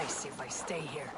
place if I stay here.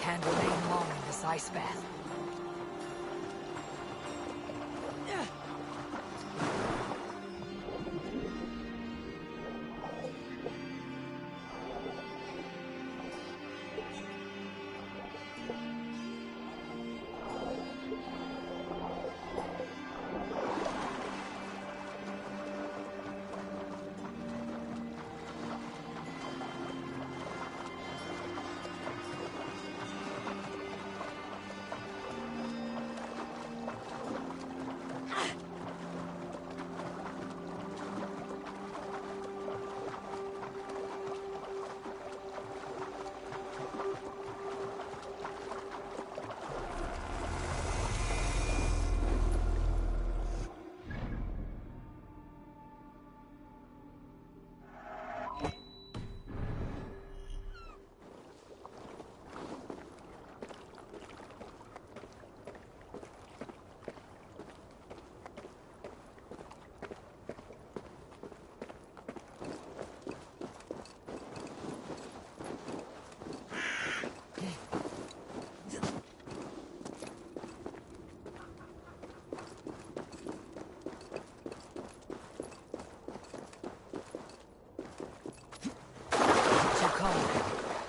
Can't remain long in this ice bath.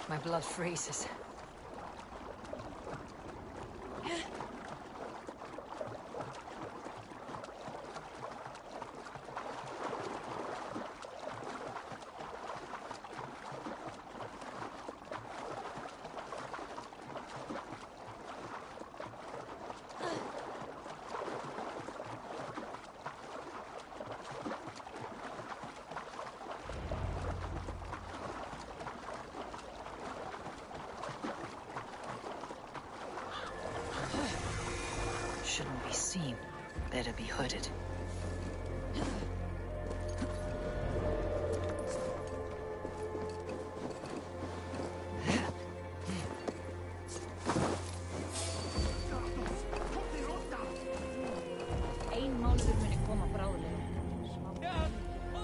My blood freezes. Shouldn't be seen. Better be hooded. Ein mánuður muni koma bráðlega.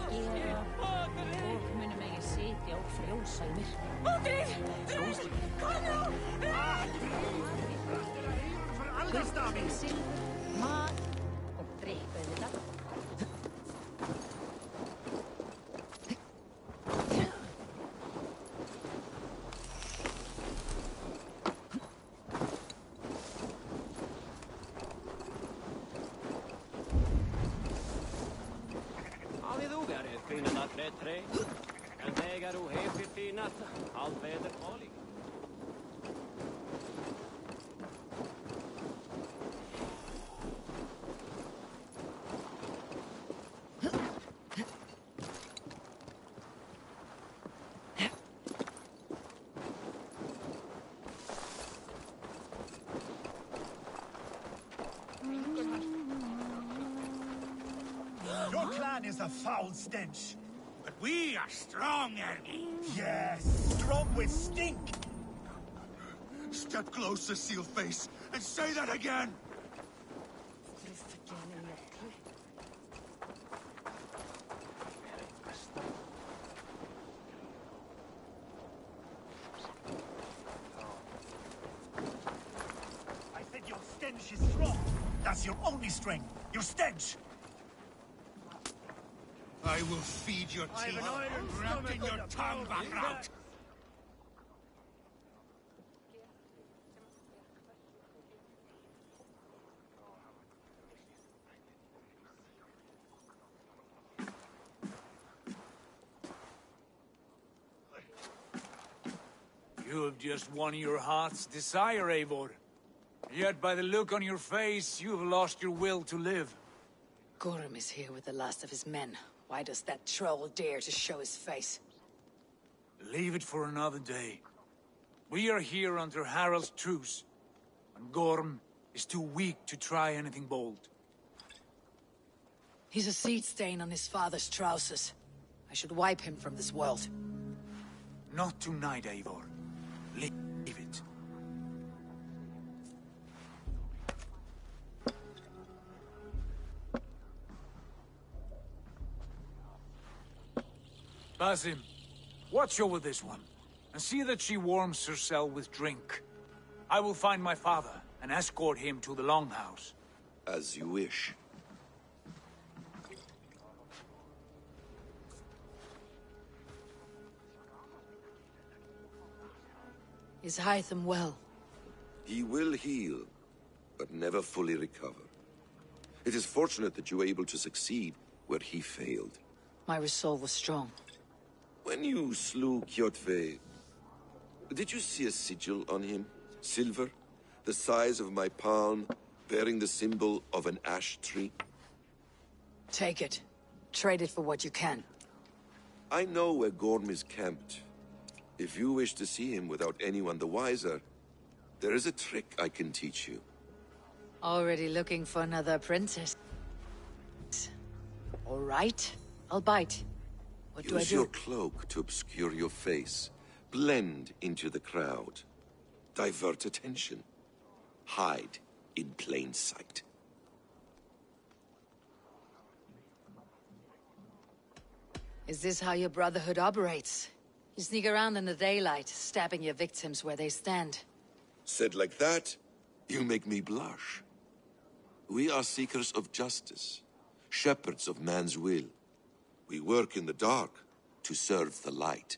Gera og muni megi sitja og frjósa í myrkri. Ógrið! Kom nú! Mat og drikk auðvitað. Hafið þú verið finnað að tre, en þegar þú hefur finnað, allt veður ólík. Your clan is a foul stench. But we are strong, Ergi. Yes, strong with stink. Step closer, Sealface, and say that again! I said your stench is strong. That's your only strength. Your stench. I will feed your teeth, wrapping your tongue back out! to have just won your heart's desire, Eivor. Yet by the look on your face, you have lost your will to live. Gorm is here with the last of his men. Why does that troll dare to show his face? Leave it for another day. We are here under Harald's truce, and Gorm is too weak to try anything bold. He's a seed stain on his father's trousers. I should wipe him from this world. Not tonight, Eivor. Leave it. Basim, watch over this one, and see that she warms herself with drink. I will find my father, and escort him to the Longhouse. As you wish. Is Hytham well? He will heal, but never fully recover. It is fortunate that you were able to succeed where he failed. My resolve was strong. When you slew Kjotve, did you see a sigil on him? Silver, the size of my palm, bearing the symbol of an ash tree? Take it. Trade it for what you can. I know where Gorm is camped. If you wish to see him without anyone the wiser, there is a trick I can teach you. Already looking for another apprentice. All right, I'll bite. What do I Use do? your cloak to obscure your face. Blend into the crowd. Divert attention. Hide in plain sight. Is this how your Brotherhood operates? You sneak around in the daylight, stabbing your victims where they stand. Said like that, you make me blush. We are seekers of justice, shepherds of man's will. We work in the dark to serve the light.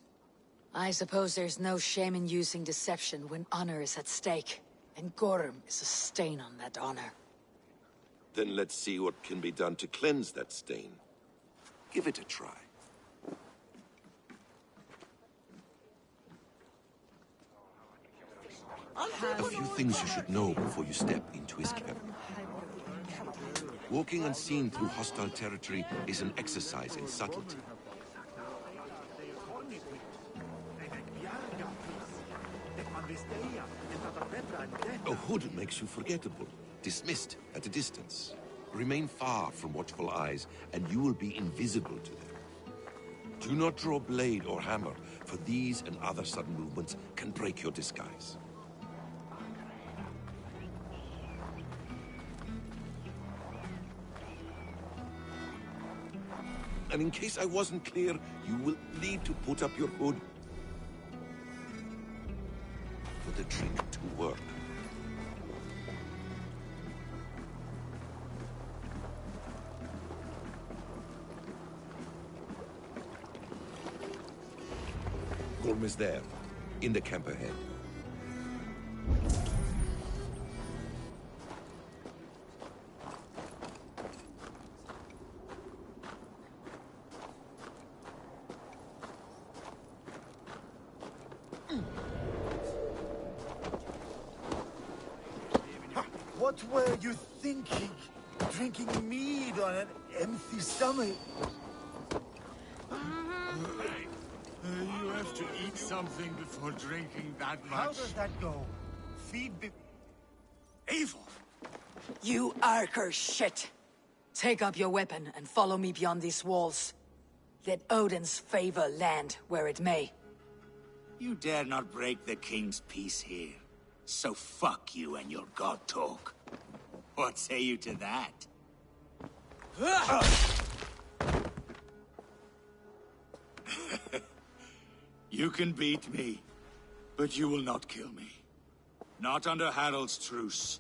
I suppose there's no shame in using deception when honor is at stake. And Gorm is a stain on that honor. Then let's see what can be done to cleanse that stain. Give it a try. A few things you should know before you step into his camp. Walking unseen through hostile territory is an exercise in subtlety. A hood makes you forgettable, dismissed at a distance. Remain far from watchful eyes, and you will be invisible to them. Do not draw blade or hammer, for these and other sudden movements can break your disguise. And in case I wasn't clear, you will need to put up your hood for the trick to work. Gorm is there, in the camp ahead. What were you thinking? Drinking mead on an empty stomach? You have to eat something before drinking that much. How does that go? Feed be... Evil! You Arker shit! Take up your weapon and follow me beyond these walls. Let Odin's favor land where it may. You dare not break the king's peace here. So fuck you and your god talk. What say you to that? You can beat me, but you will not kill me. Not under Harald's truce.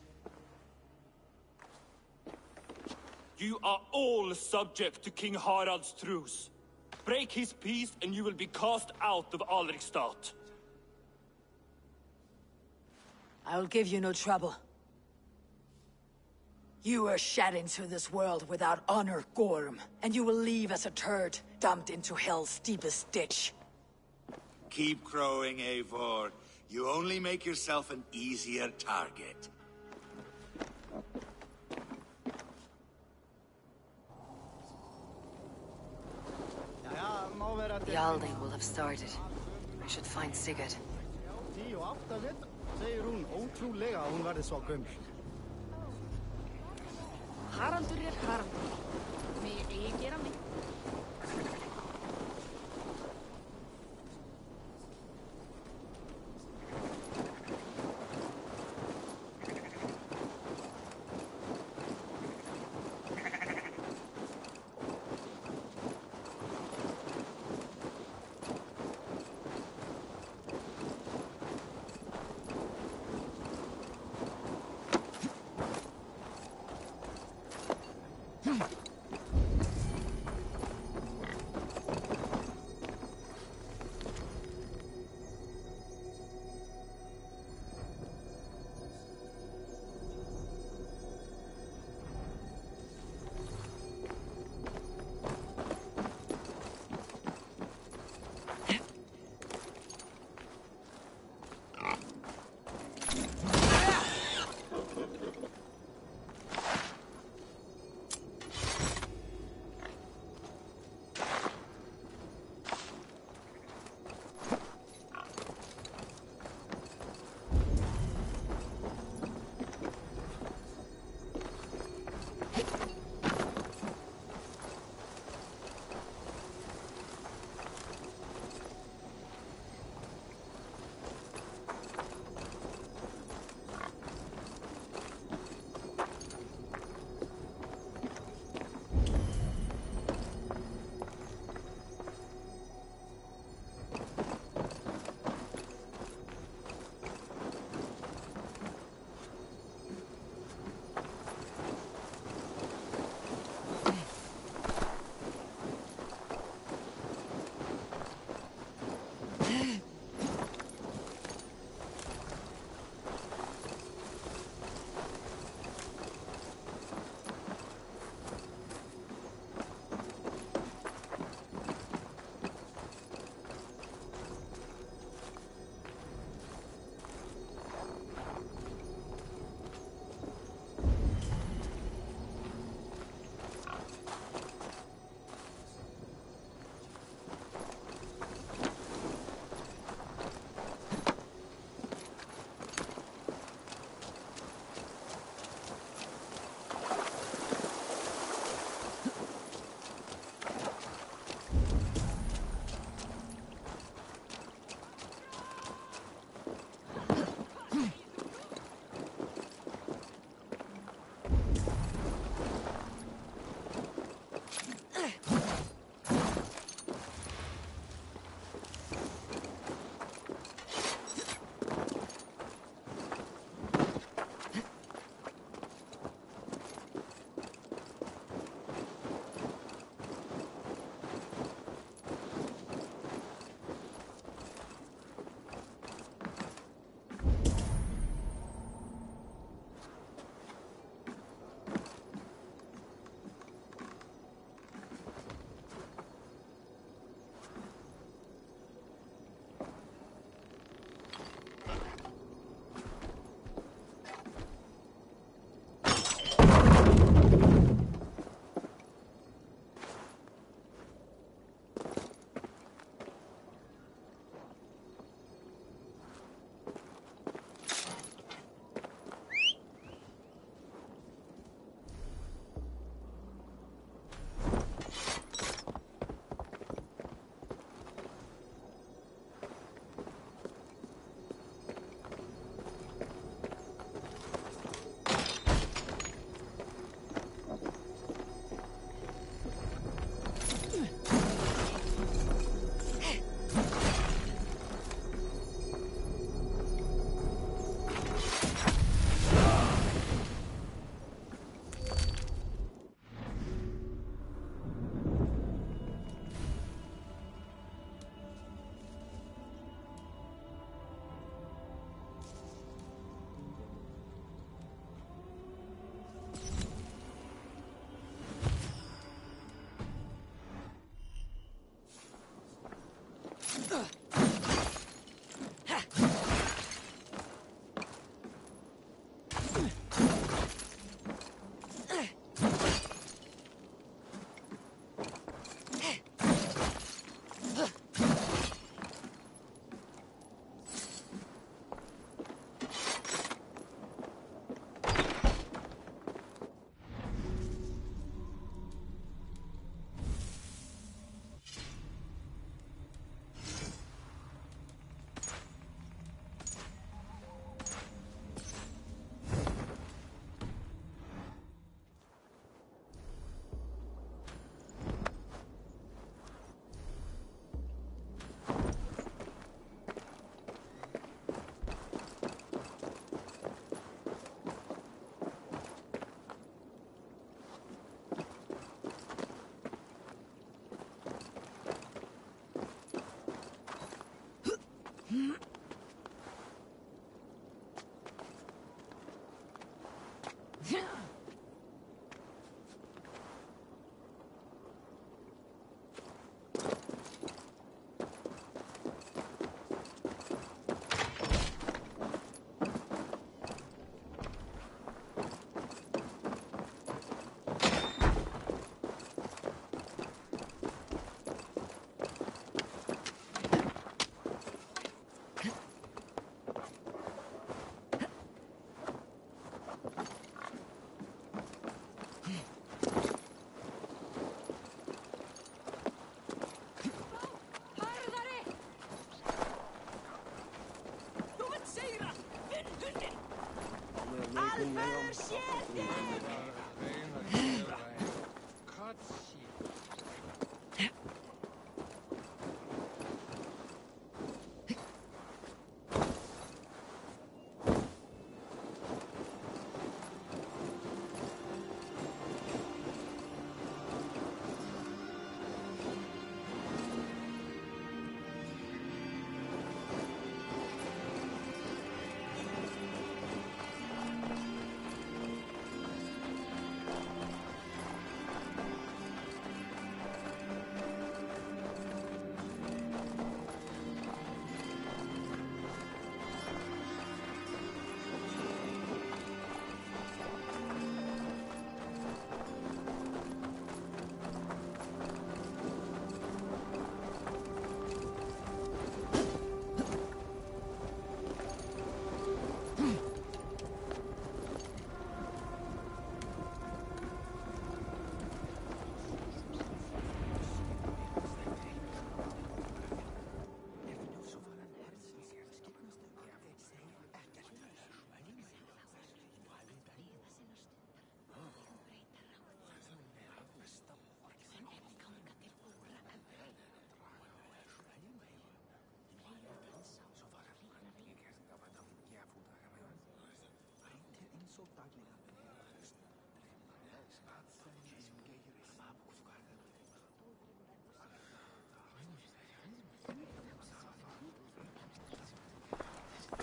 You are all subject to King Harald's truce. Break his peace and you will be cast out of Alrikstad. I will give you no trouble. You were shed into this world without honor, Gorm, and you will leave as a turd, dumped into hell's deepest ditch. Keep crowing, Eivor. only make yourself an easier target. Yalding will have started. I should find Sigurd. 10:08 vetra, segir hún ótrúlega að hún verði svo gömul. Haraldur er Haraldur. Mig eigi gera mig.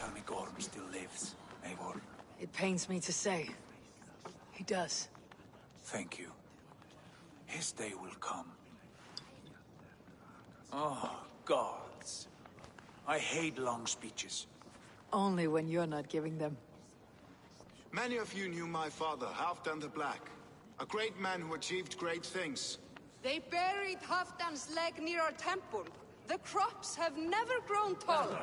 Tell me Gorm still lives, Eivor. It pains me to say. He does. Thank you. His day will come. Oh, gods. I hate long speeches. Only when you're not giving them. Many of you knew my father, Halfdan the Black. A great man who achieved great things. They buried Halfdan's leg near our temple. The crops have never grown taller.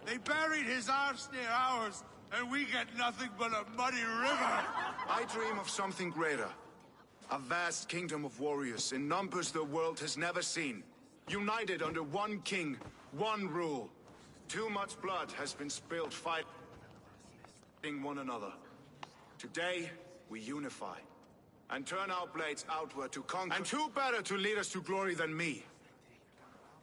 They buried his arse near ours, and we get nothing but a muddy river. I dream of something greater. A vast kingdom of warriors in numbers the world has never seen. United under one king, one rule. Too much blood has been spilled fighting one another. Today, we unify. And turn our blades outward to conquer. And who better to lead us to glory than me?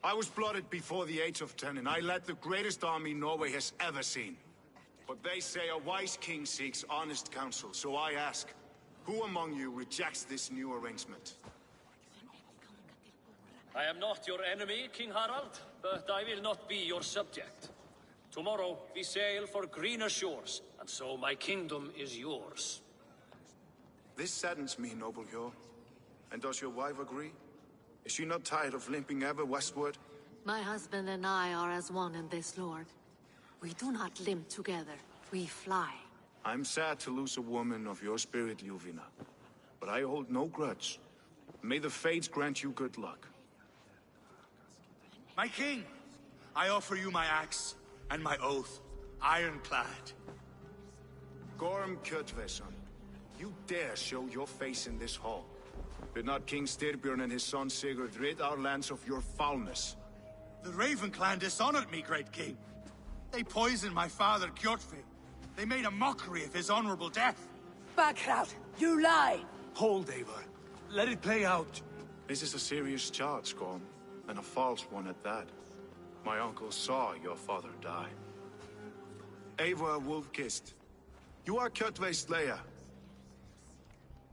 I was blooded before the age of 10, and I led the greatest army Norway has ever seen. But they say a wise king seeks honest counsel, so I ask, who among you rejects this new arrangement? I am not your enemy, King Harald, but I will not be your subject. Tomorrow we sail for greener shores, and so my kingdom is yours. This saddens me, noble Hjor. And does your wife agree? Is she not tired of limping ever westward? My husband and I are as one in this, Lord. We do not limp together, we fly. I'm sad to lose a woman of your spirit, Ljuvina. But I hold no grudge. May the fates grant you good luck. My king, I offer you my axe and my oath, ironclad. Gorm Kjotveson, you dare show your face in this hall. Did not King Styrbjörn and his son Sigurd rid our lands of your foulness? The Raven clan dishonored me, great king. They poisoned my father, Kjotve. They made a mockery of his honorable death. Backrout, you lie! Hold, Eivor. Let it play out. This is a serious charge, Gorm, and a false one at that. My uncle saw your father die. Eivor Wolf-Kissed, you are Kjotve's slayer.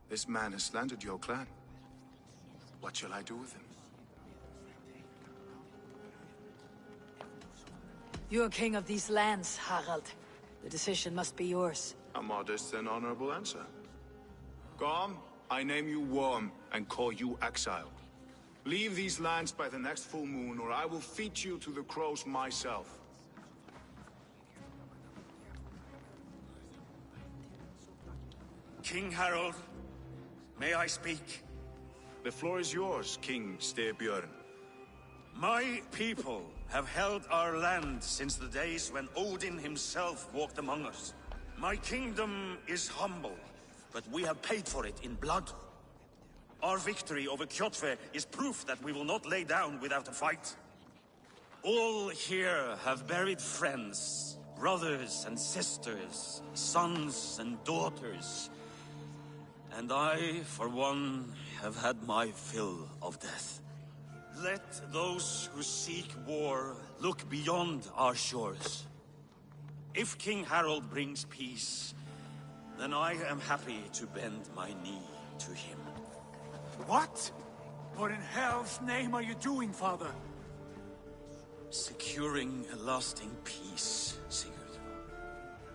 This man has slandered your clan. What shall I do with him? You're king of these lands, Harald. The decision must be yours. A modest and honorable answer. Gorm, I name you Worm and call you exile. Leave these lands by the next full moon, or I will feed you to the crows myself. King Harold, may I speak? The floor is yours, King Styrbjörn. My people have held our land since the days when Odin himself walked among us. My kingdom is humble, but we have paid for it in blood. Our victory over Kjotve is proof that we will not lay down without a fight. All here have buried friends, brothers and sisters, sons and daughters. And I, for one, have had my fill of death. Let those who seek war look beyond our shores. If King Harold brings peace, then I am happy to bend my knee to him. What? What in hell's name are you doing, father? Securing a lasting peace, Sigurd.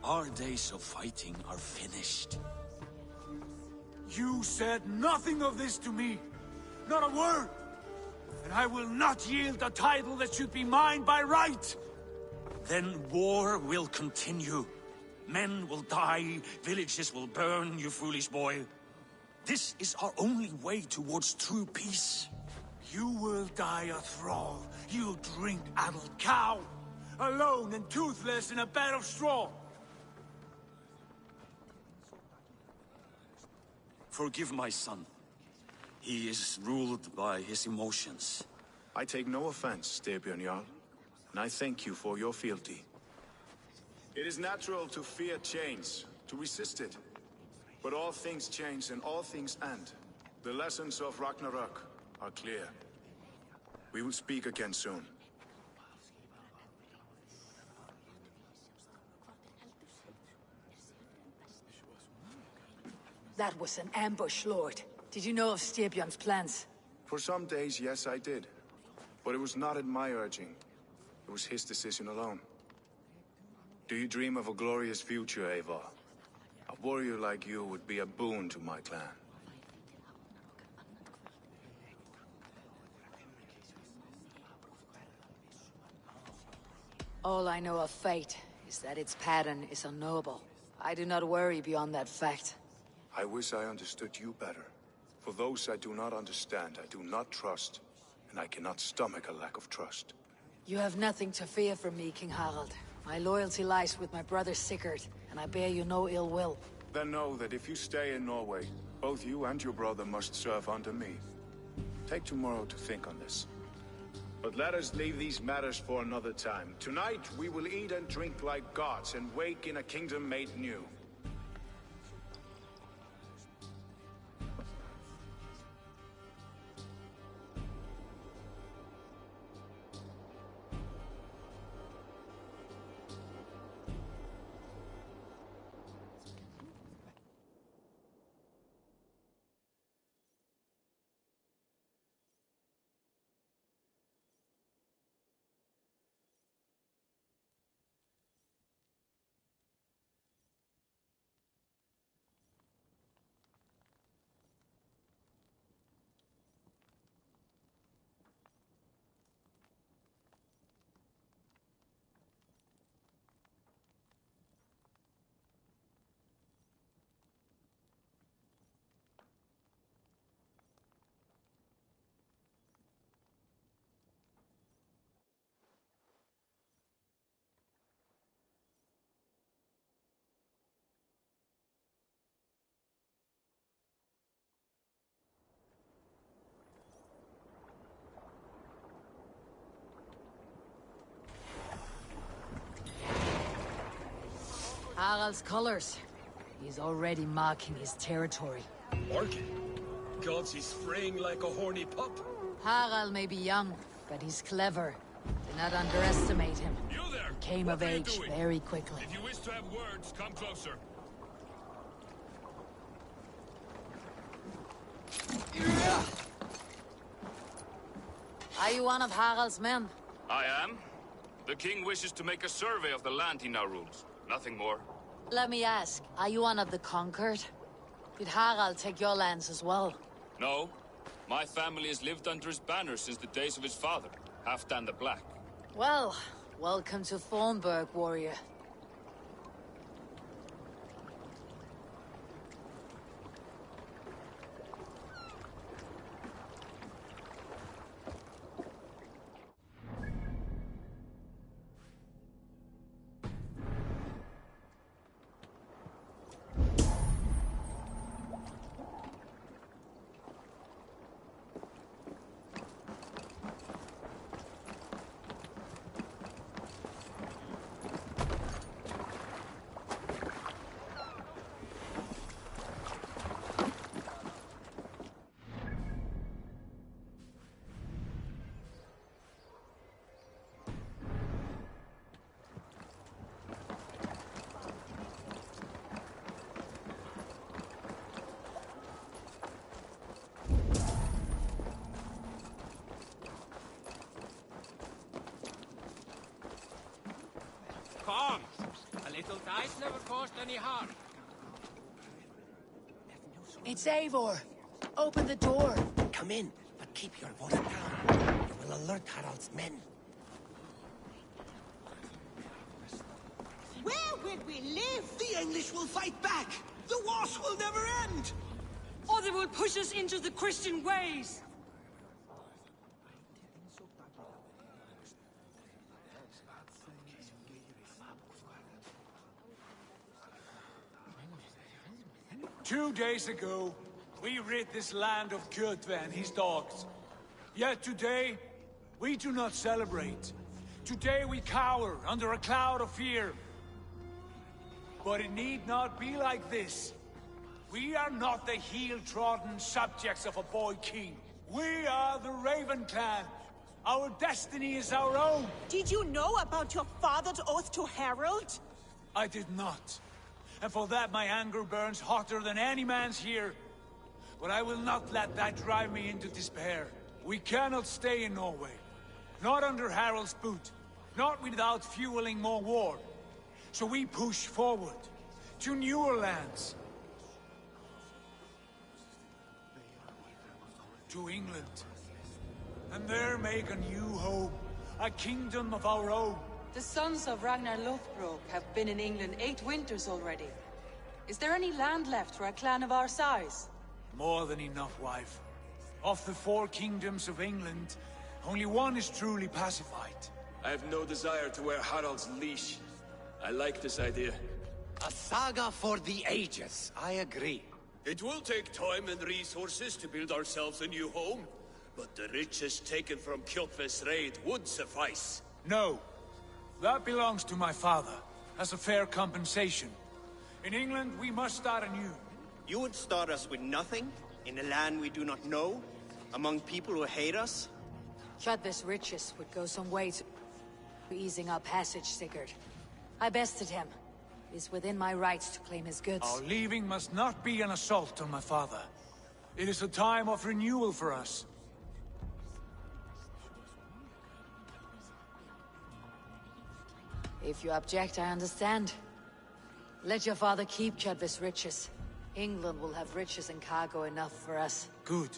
Our days of fighting are finished. You said nothing of this to me. Not a word. And I will not yield a title that should be mine by right. Then war will continue. Men will die, villages will burn, you foolish boy. This is our only way towards true peace. You will die a thrall. You drink-addled cow. Alone and toothless in a bed of straw. Forgive my son. He is ruled by his emotions. I take no offense, Styrbjörn Jarl, and I thank you for your fealty. It is natural to fear change, to resist it. But all things change and all things end. The lessons of Ragnarok are clear. We will speak again soon. That was an ambush, Lord. Did you know of Styrbjörn's plans? For some days, yes, I did. But it was not at my urging. It was his decision alone. Do you dream of a glorious future, Eivor? A warrior like you would be a boon to my clan. All I know of fate is that its pattern is unknowable. I do not worry beyond that fact. I wish I understood you better. For those I do not understand, I do not trust, and I cannot stomach a lack of trust. You have nothing to fear from me, King Harald. My loyalty lies with my brother Sigurd, and I bear you no ill will. Then know that if you stay in Norway, both you and your brother must serve under me. Take tomorrow to think on this. But let us leave these matters for another time. Tonight, we will eat and drink like gods and wake in a kingdom made new. Harald's colors. He's already marking his territory. Marking? Gods, he's fraying like a horny pup. Harald may be young, but he's clever. Do not underestimate him. You there! He came of age very quickly. If you wish to have words, come closer. Are you one of Harald's men? I am. The king wishes to make a survey of the land he now rules. Nothing more. Let me ask, are you one of the conquered? Did Harald take your lands as well? No. My family has lived under his banner since the days of his father, Halfdan the Black. Well, welcome to Thornburg, warrior. Come! A little dice never caused any harm. It's Eivor. Open the door. Come in, but keep your voice down. You will alert Harald's men. Where will we live? The English will fight back! The wars will never end! Or they will push us into the Christian ways! 2 days ago, we rid this land of Kjotve and his dogs. Yet today, we do not celebrate. Today we cower under a cloud of fear. But it need not be like this. We are not the heel-trodden subjects of a boy king. We are the Raven clan. Our destiny is our own. Did you know about your father's oath to Harald? I did not. And for that my anger burns hotter than any man's here. But I will not let that drive me into despair. We cannot stay in Norway. Not under Harald's boot. Not without fueling more war. So we push forward. To newer lands. To England. And there make a new home. A kingdom of our own. The sons of Ragnar Lothbrok have been in England 8 winters already. Is there any land left for a clan of our size? More than enough, wife. Of the 4 kingdoms of England, only one is truly pacified. I have no desire to wear Harald's leash. I like this idea. A saga for the ages, I agree. It will take time and resources to build ourselves a new home, but the riches taken from Kjotve's raid would suffice. No. That belongs to my father, as a fair compensation. In England, we must start anew. You would start us with nothing? In a land we do not know? Among people who hate us? Kjotve's riches would go some way to easing our passage, Sigurd. I bested him. It is within my rights to claim his goods. Our leaving must not be an assault on my father. It is a time of renewal for us. If you object, I understand. Let your father keep Kjotve's riches. England will have riches and cargo enough for us. Good.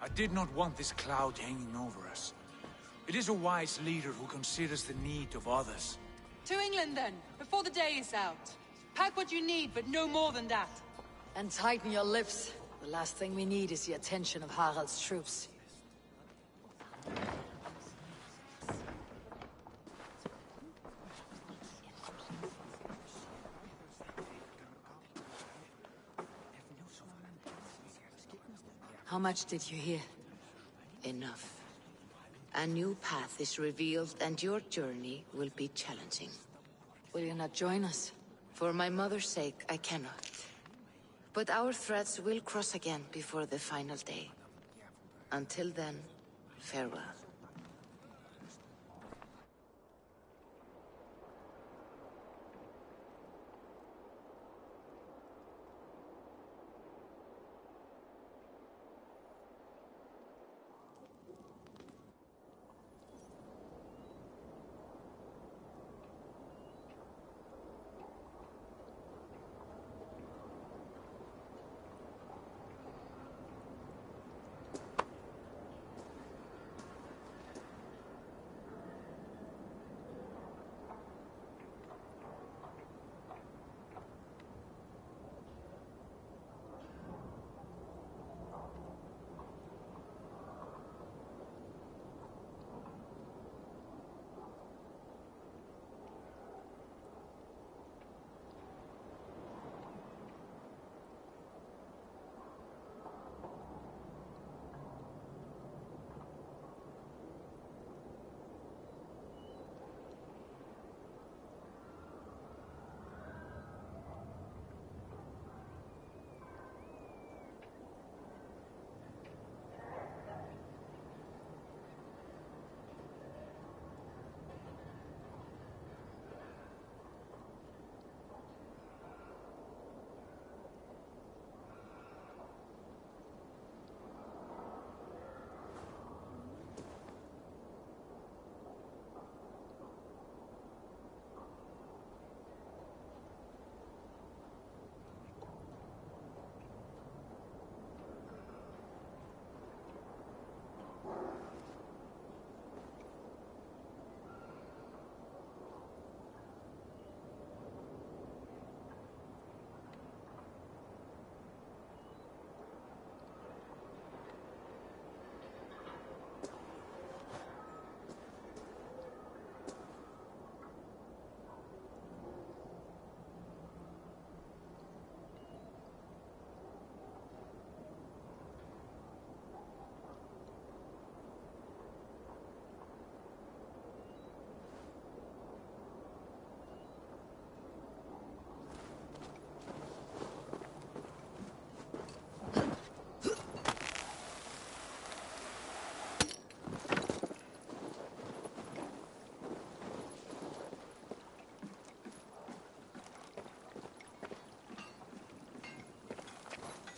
I did not want this cloud hanging over us. It is a wise leader who considers the need of others. To England then, before the day is out. Pack what you need, but no more than that. And tighten your lips. The last thing we need is the attention of Harald's troops. How much did you hear? Enough. A new path is revealed, and your journey will be challenging. Will you not join us? For my mother's sake, I cannot. But our threads will cross again before the final day. Until then, farewell.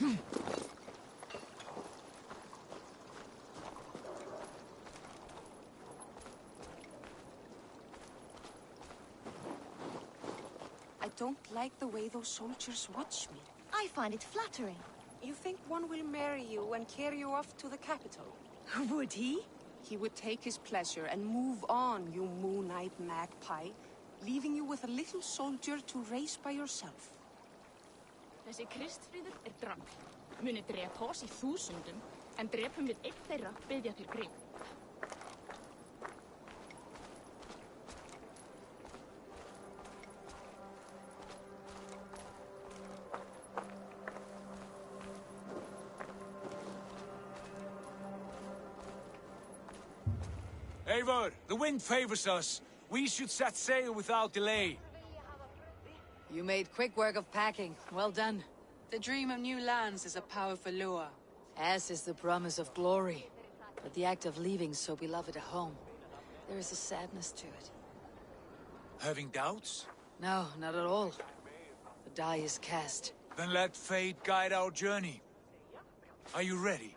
I don't like the way those soldiers watch me. I find it flattering. You think one will marry you and carry you off to the capital? Would he? He would take his pleasure and move on, you moon-eyed magpie, leaving you with a little soldier to raise by yourself. Þessi Kristfríður drafl. Muni drepa oss í þúsundum, en drepum við einn þeirra biðja til gríp. Eivor, the wind favors us. We should set sail without delay. You made quick work of packing. Well done. The dream of new lands is a powerful lure. As is the promise of glory. But the act of leaving so beloved a home, there is a sadness to it. Having doubts? No, not at all. The die is cast. Then let fate guide our journey. Are you ready?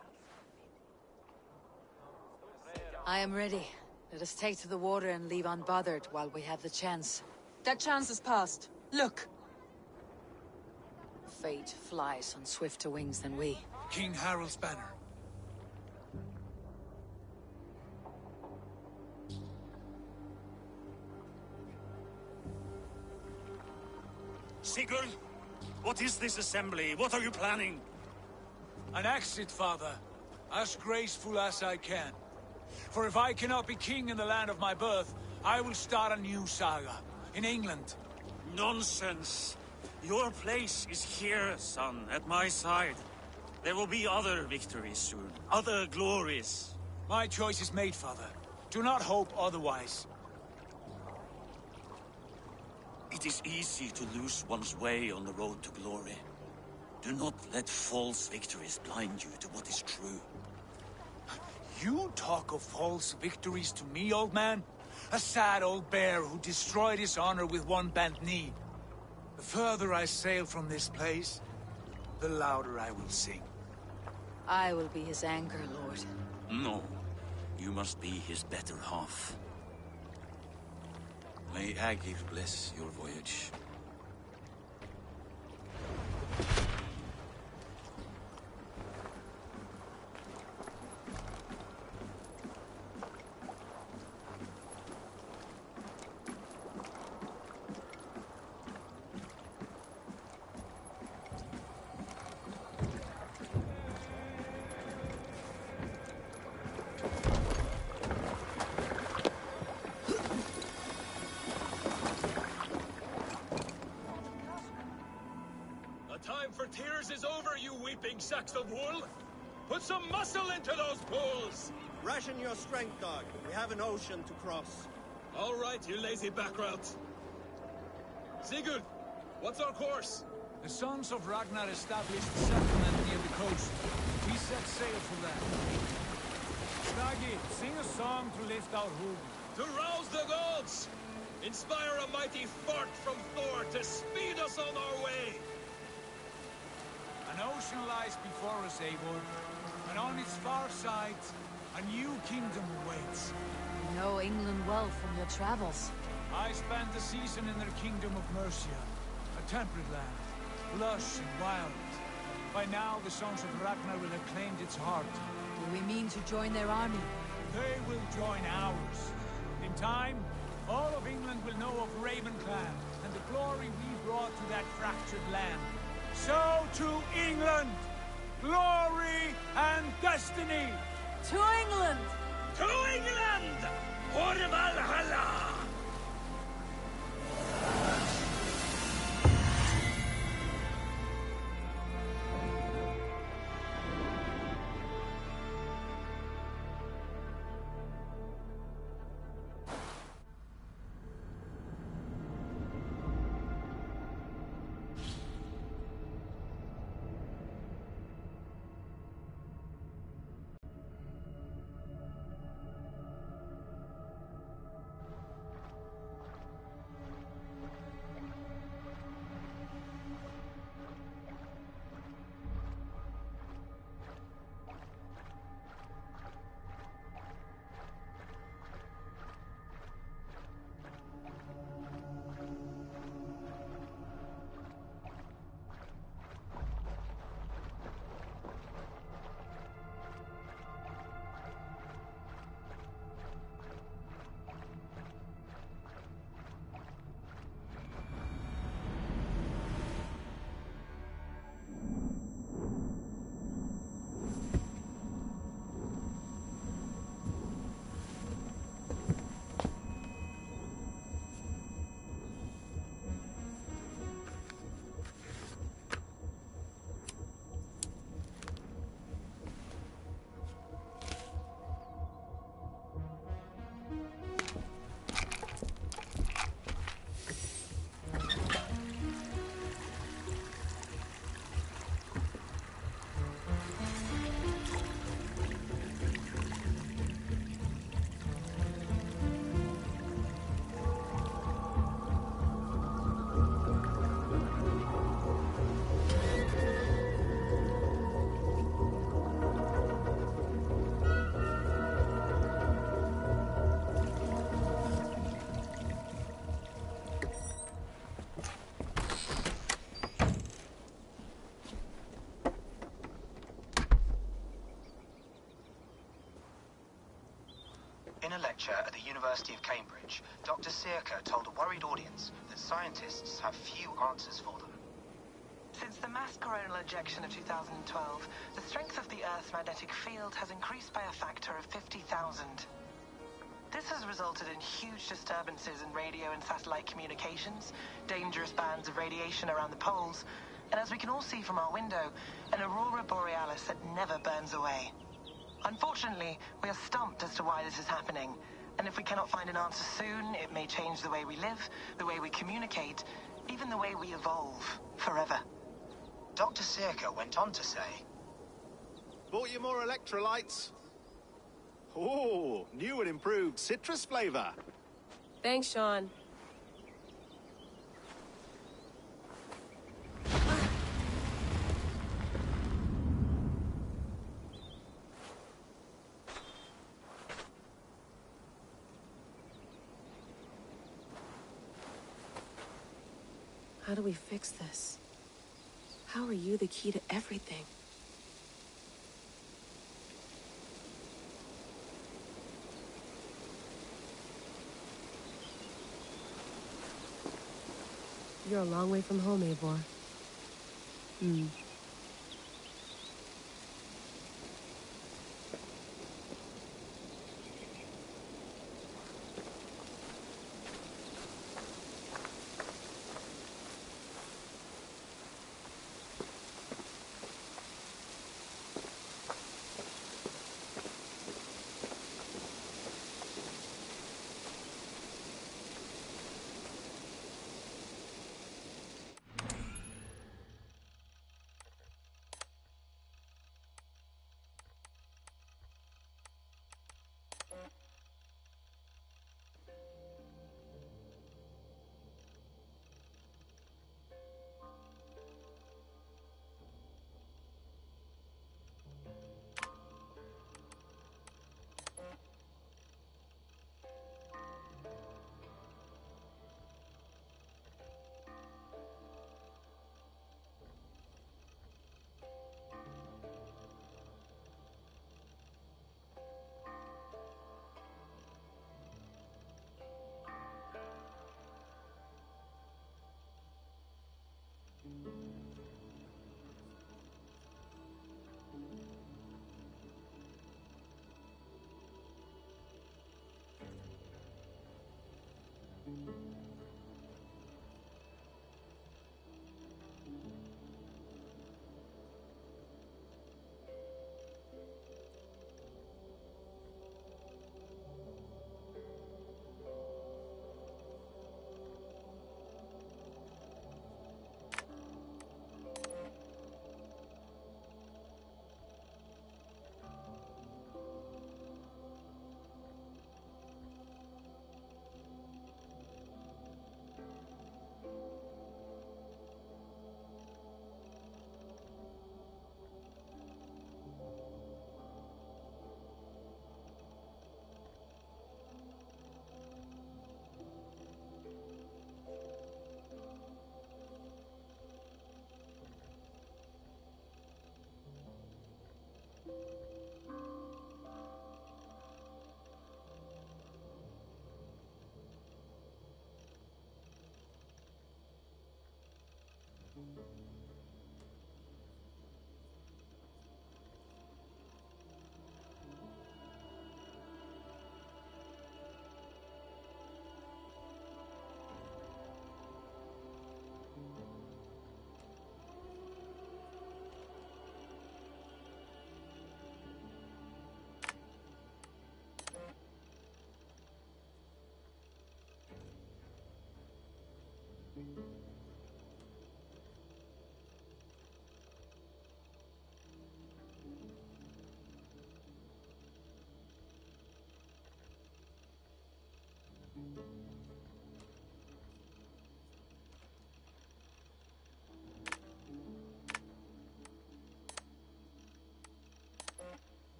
I am ready. Let us take to the water and leave unbothered while we have the chance. That chance is past. Look! Fate flies on swifter wings than we. King Harald's banner. Sigurd, what is this assembly? What are you planning? An exit, father. As graceful as I can. For if I cannot be king in the land of my birth, I will start a new saga. In England. Nonsense. Your place is here, son, at my side. There will be other victories soon. Other glories. My choice is made, father. Do not hope otherwise. It is easy to lose one's way on the road to glory. Do not let false victories blind you to what is true. You talk of false victories to me, old man? A sad old bear who destroyed his honor with one bent knee. The further I sail from this place, the louder I will sing. I will be his anchor, Lord. No. You must be his better half. May Agir bless your voyage. Tears is over, you weeping sacks of wool! Put some muscle into those pools! Ration your strength, dog. We have an ocean to cross. All right, you lazy backrout. Sigurd, what's our course? The sons of Ragnar established a settlement near the coast. We set sail for that. Ragi, sing a song to lift our hood. To rouse the gods! Inspire a mighty fart from Thor to speed us on our way! An ocean lies before us, Eivor, and on its far side, a new kingdom awaits. You know England well from your travels. I spent a season in their kingdom of Mercia, a temperate land, lush and wild. By now, the sons of Ragnar will have claimed its heart. Do we mean to join their army? They will join ours. In time, all of England will know of Ravenclan and the glory we brought to that fractured land. So to England! Glory and destiny! To England! To England! For Valhalla! lecture at the University of Cambridge, Dr. Circa told a worried audience that scientists have few answers for them. Since the mass coronal ejection of 2012, the strength of the Earth's magnetic field has increased by a factor of 50,000. This has resulted in huge disturbances in radio and satellite communications, dangerous bands of radiation around the poles, and as we can all see from our window, an aurora borealis that never burns away. Unfortunately, we are stumped as to why this is happening, and if we cannot find an answer soon, it may change the way we live, the way we communicate, even the way we evolve, forever. Dr. Circa went on to say, Bought you more electrolytes? Oh, new and improved citrus flavor. Thanks, Sean. How do we fix this? How are you the key to everything? You're a long way from home, Eivor.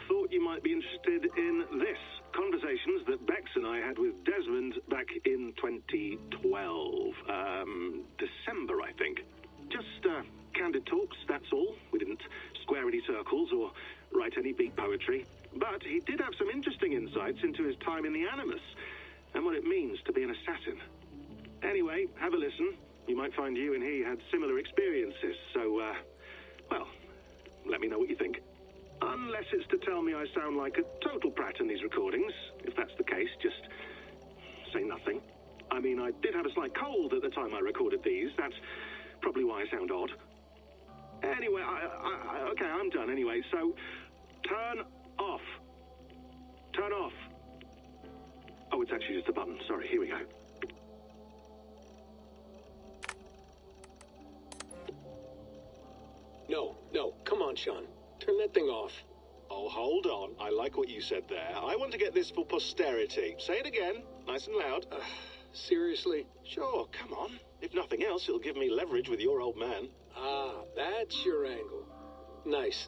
Thought you might be interested in this. Conversations that Bex and I had with Desmond back in 2012. December, I think. Just, candid talks, that's all. We didn't square any circles or write any beat poetry. But he did have some interesting insights into his time in the Animus and what it means to be an assassin. Anyway, have a listen. You might find you and he had similar experiences, so, well, let me know what you think. Unless it's to tell me I sound like a total prat in these recordings. If that's the case, just say nothing. I mean, I did have a slight cold at the time I recorded these. That's probably why I sound odd. Anyway, okay, I'm done anyway, so turn off. Turn off. Oh, it's actually just a button. Sorry, here we go. No, come on, Sean. Turn that thing off. Oh, hold on. I like what you said there. I want to get this for posterity. Say it again, nice and loud. Seriously? Sure, come on. If nothing else, it'll give me leverage with your old man. Ah, that's your angle. Nice.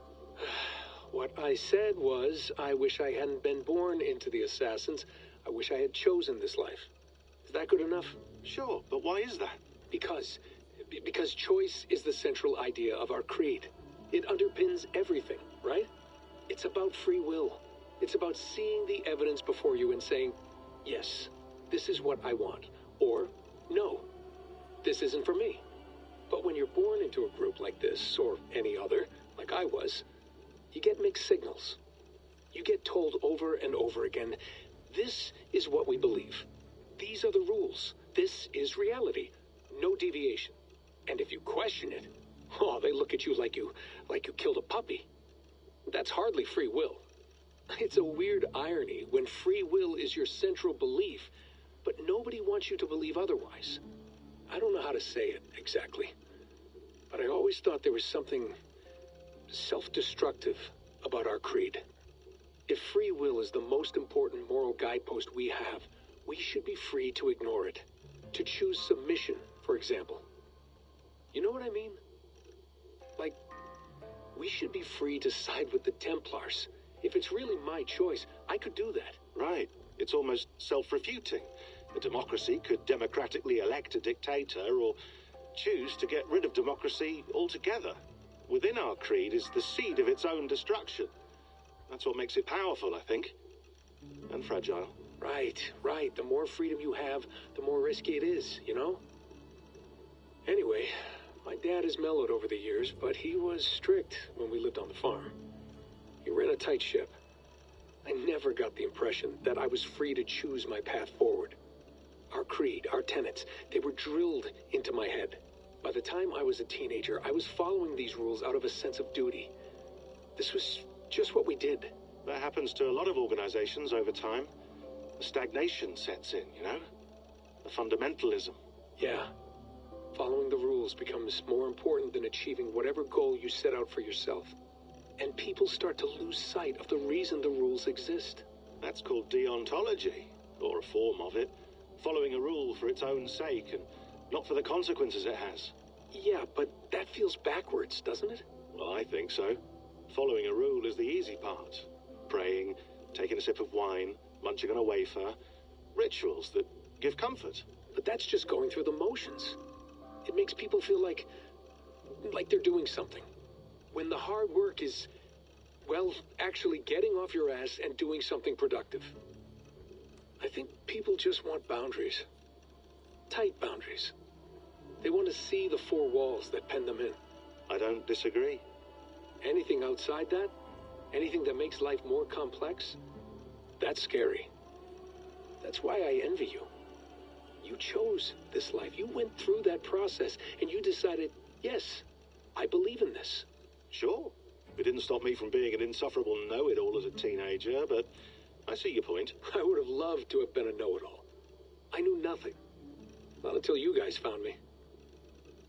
What I said was, I wish I hadn't been born into the Assassins. I wish I had chosen this life. Is that good enough? Sure, but why is that? Because choice is the central idea of our creed. It underpins everything, right? It's about free will. It's about seeing the evidence before you and saying, yes, this is what I want. Or, no, this isn't for me. But when you're born into a group like this, or any other, like I was, you get mixed signals. You get told over and over again, this is what we believe. These are the rules. This is reality. No deviation. And if you question it, oh, they look at you like you killed a puppy. That's hardly free will. It's a weird irony when free will is your central belief, but nobody wants you to believe otherwise. I don't know how to say it exactly, but I always thought there was something self-destructive about our creed. If free will is the most important moral guidepost we have, we should be free to ignore it. To choose submission, for example. You know what I mean? Like, we should be free to side with the Templars. If it's really my choice, I could do that. Right. It's almost self-refuting. A democracy could democratically elect a dictator or choose to get rid of democracy altogether. Within our creed is the seed of its own destruction. That's what makes it powerful, I think. And fragile. Right. The more freedom you have, the more risky it is, you know? Anyway, my dad has mellowed over the years, but he was strict when we lived on the farm. He ran a tight ship. I never got the impression that I was free to choose my path forward. Our creed, our tenets, they were drilled into my head. By the time I was a teenager, I was following these rules out of a sense of duty. This was just what we did. That happens to a lot of organizations over time. The stagnation sets in, you know? The fundamentalism. Yeah. Following the rules becomes more important than achieving whatever goal you set out for yourself. And people start to lose sight of the reason the rules exist. That's called deontology, or a form of it. Following a rule for its own sake, and not for the consequences it has. Yeah, but that feels backwards, doesn't it? Well, I think so. Following a rule is the easy part. Praying, taking a sip of wine, munching on a wafer. Rituals that give comfort. But that's just going through the motions. It makes people feel like they're doing something. When the hard work is, well, actually getting off your ass and doing something productive. I think people just want boundaries. Tight boundaries. They want to see the four walls that pen them in. I don't disagree. Anything outside that, anything that makes life more complex, that's scary. That's why I envy you. You chose this life. You went through that process, and you decided, yes, I believe in this. Sure. It didn't stop me from being an insufferable know-it-all as a teenager, but I see your point. I would have loved to have been a know-it-all. I knew nothing. Not until you guys found me.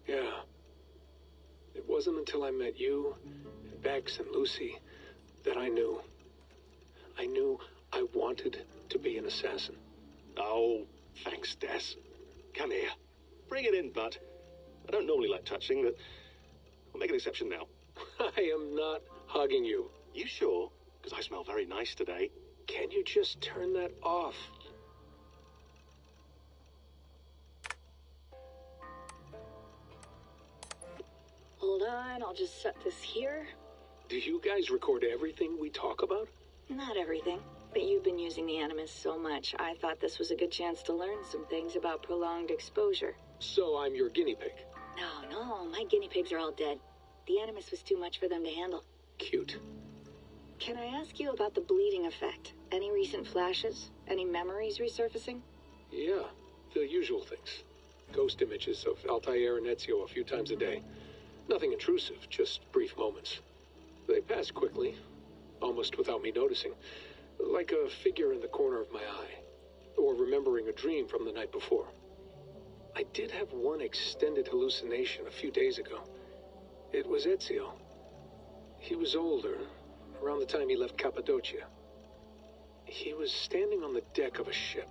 Yeah. It wasn't until I met you, and Bex, and Lucy, that I knew. I knew I wanted to be an assassin. Oh, thanks, Des. Come here. Bring it in, bud. I don't normally like touching, but I'll make an exception now. I am not hugging you. You sure? because I smell very nice today. Can you just turn that off? Hold on, I'll just set this here. Do you guys record everything we talk about? Not everything, but you've been using the Animus so much, I thought this was a good chance to learn some things about prolonged exposure. So I'm your guinea pig? No, my guinea pigs are all dead. The Animus was too much for them to handle. Cute. Can I ask you about the bleeding effect? Any recent flashes? Any memories resurfacing? Yeah, the usual things. Ghost images of Altair and Ezio a few times a day. Nothing intrusive, just brief moments. They pass quickly, almost without me noticing. Like a figure in the corner of my eye, or remembering a dream from the night before. I did have one extended hallucination a few days ago. It was Ezio. He was older, around the time he left Cappadocia. He was standing on the deck of a ship,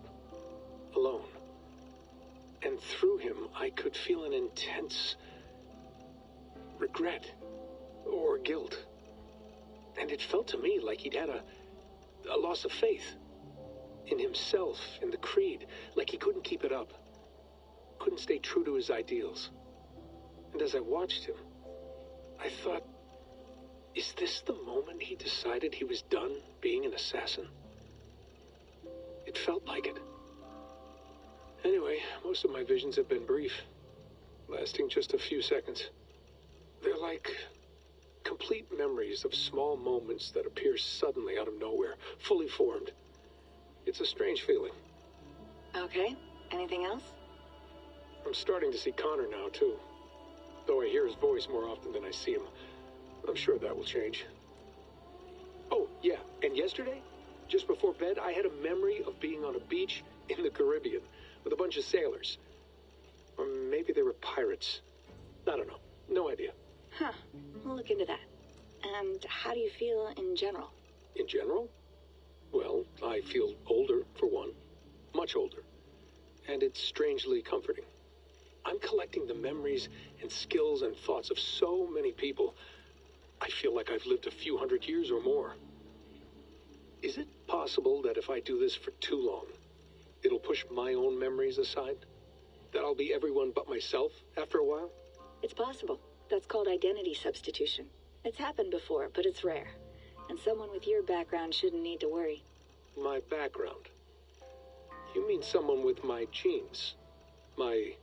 alone. And through him, I could feel an intense regret or guilt. And it felt to me like he'd had a loss of faith in himself, in the Creed, like he couldn't keep it up, couldn't stay true to his ideals. And as I watched him, I thought, is this the moment he decided he was done being an assassin? It felt like it. Anyway, most of my visions have been brief, lasting just a few seconds. They're like complete memories of small moments that appear suddenly out of nowhere, fully formed. It's a strange feeling. Okay, anything else? I'm starting to see Connor now, too. Though I hear his voice more often than I see him. I'm sure that will change. Oh, yeah, and yesterday, just before bed, I had a memory of being on a beach in the Caribbean with a bunch of sailors. Or maybe they were pirates. I don't know. No idea. Huh, we'll look into that. And how do you feel in general? In general? Well, I feel older, for one. Much older. And it's strangely comforting. I'm collecting the memories and skills and thoughts of so many people. I feel like I've lived a few hundred years or more. Is it possible that if I do this for too long, it'll push my own memories aside? That I'll be everyone but myself after a while? It's possible. That's called identity substitution. It's happened before, but it's rare. And someone with your background shouldn't need to worry. My background? You mean someone with my genes? My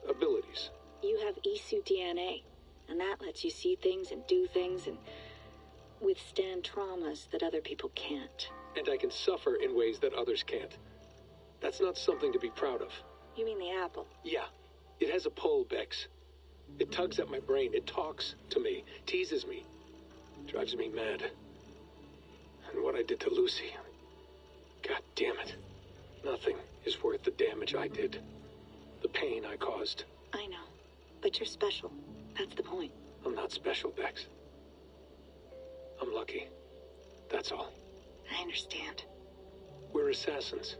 abilities? You have Isu DNA, and that lets you see things and do things and withstand traumas that other people can't. And I can suffer in ways that others can't. That's not something to be proud of. You mean the apple? Yeah. It has a pull, Bex. It tugs at my brain. It talks to me, teases me, drives me mad. And what I did to Lucy, God damn it. Nothing is worth the damage I did. The pain I caused. I know, but you're special. That's the point. I'm not special, Bex. I'm lucky. That's all. I understand. We're assassins.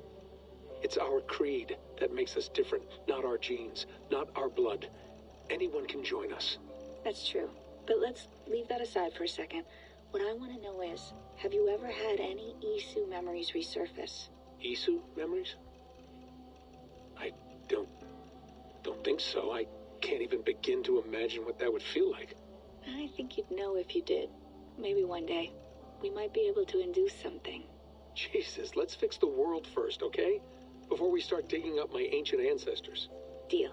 It's our creed that makes us different, not our genes, not our blood. Anyone can join us. That's true. But let's leave that aside for a second. What I want to know is, have you ever had any Isu memories resurface? Isu memories? I don't think so. I can't even begin to imagine what that would feel like. I think you'd know if you did. Maybe one day, we might be able to induce something. Jesus, let's fix the world first, okay? Before we start digging up my ancient ancestors. Deal.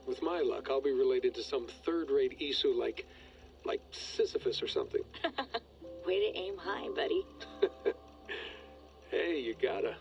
With my luck, I'll be related to some third-rate Isu like Sisyphus or something. Way to aim high, buddy. Hey, you gotta.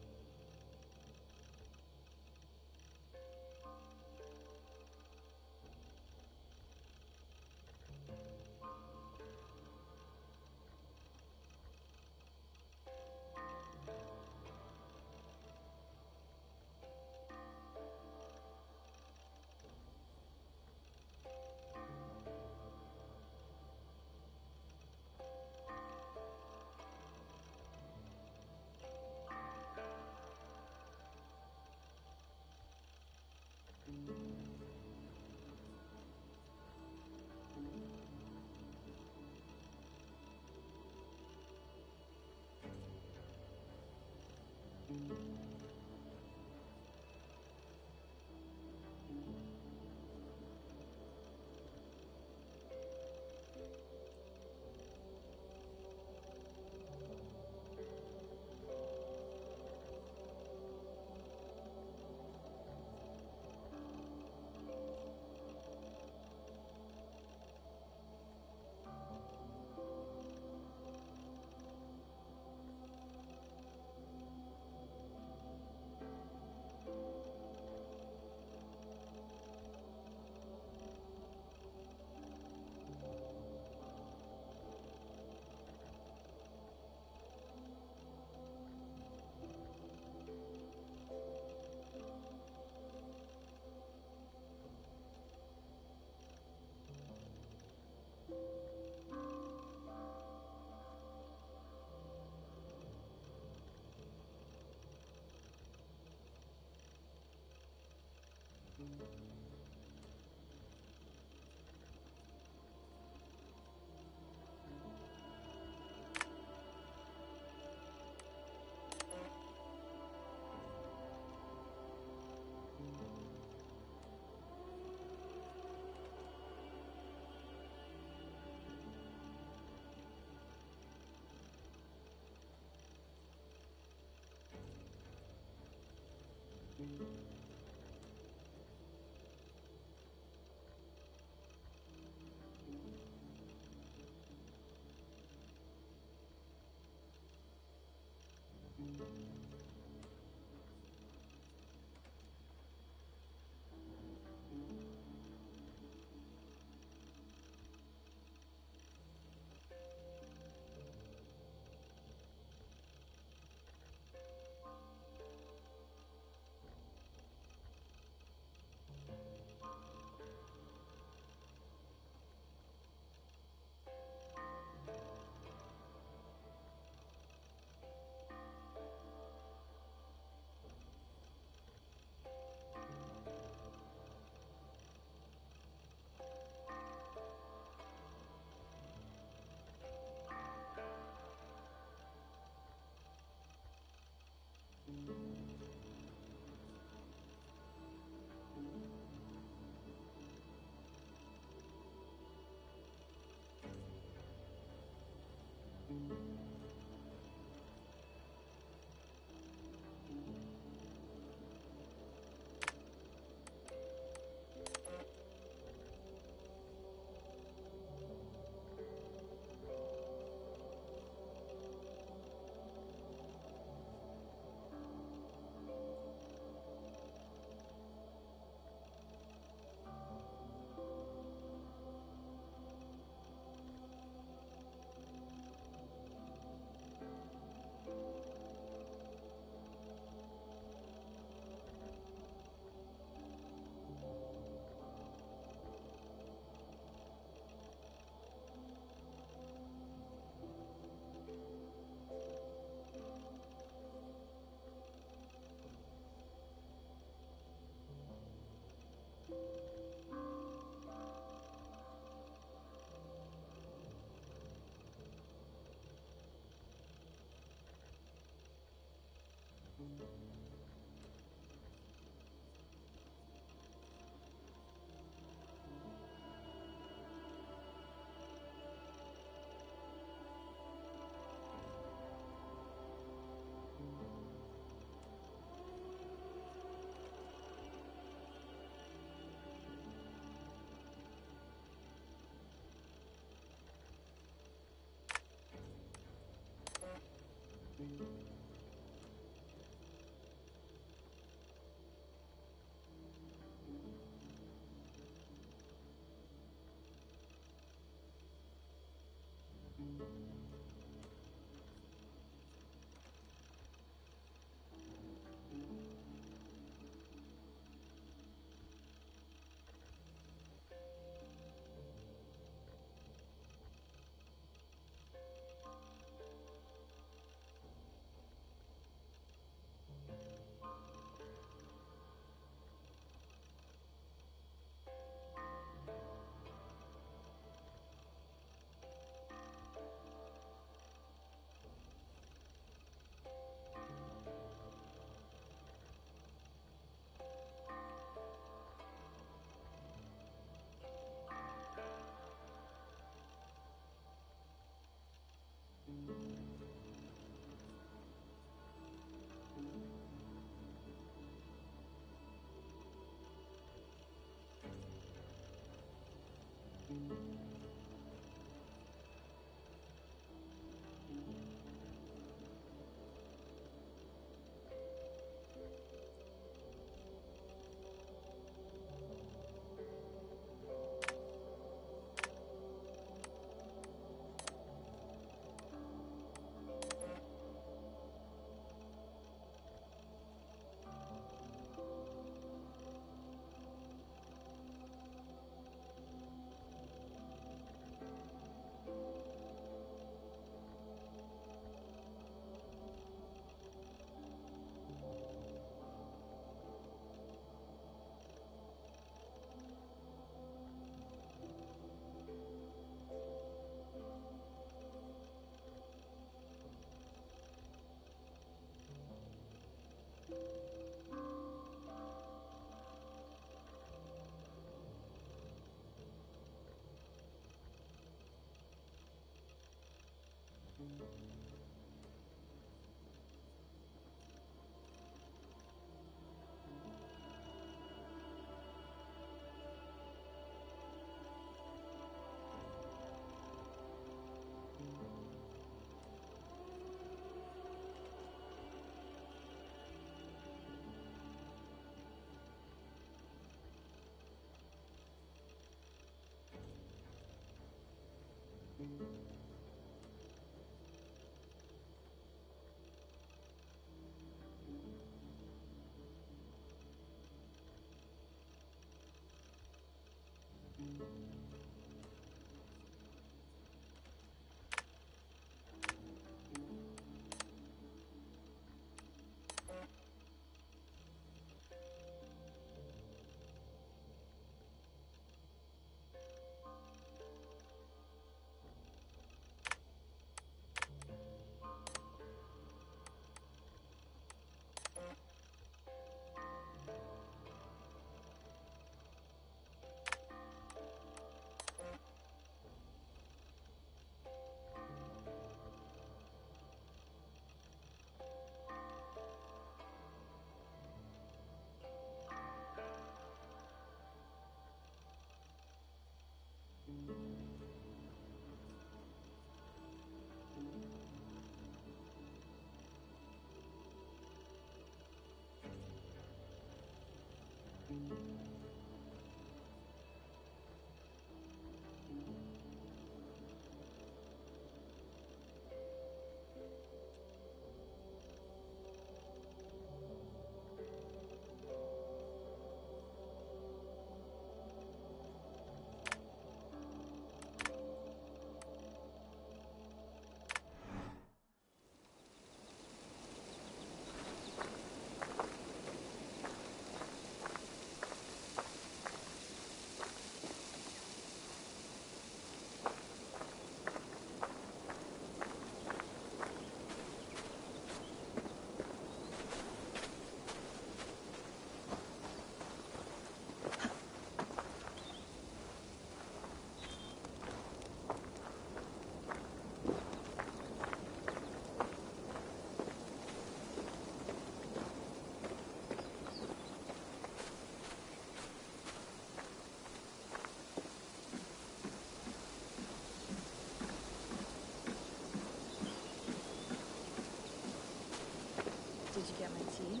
Did you get my tea?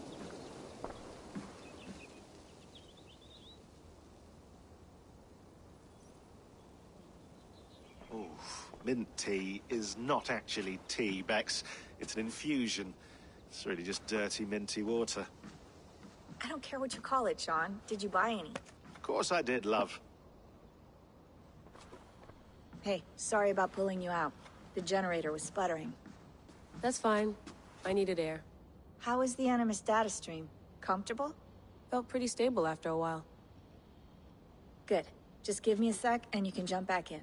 Oof. Mint tea is not actually tea, Bex. It's an infusion. It's really just dirty, minty water. I don't care what you call it, Sean. Did you buy any? Of course I did, love. Hey, sorry about pulling you out. The generator was sputtering. That's fine. I needed air. How was the Animus data stream? Comfortable? Felt pretty stable after a while. Good. Just give me a sec and you can jump back in.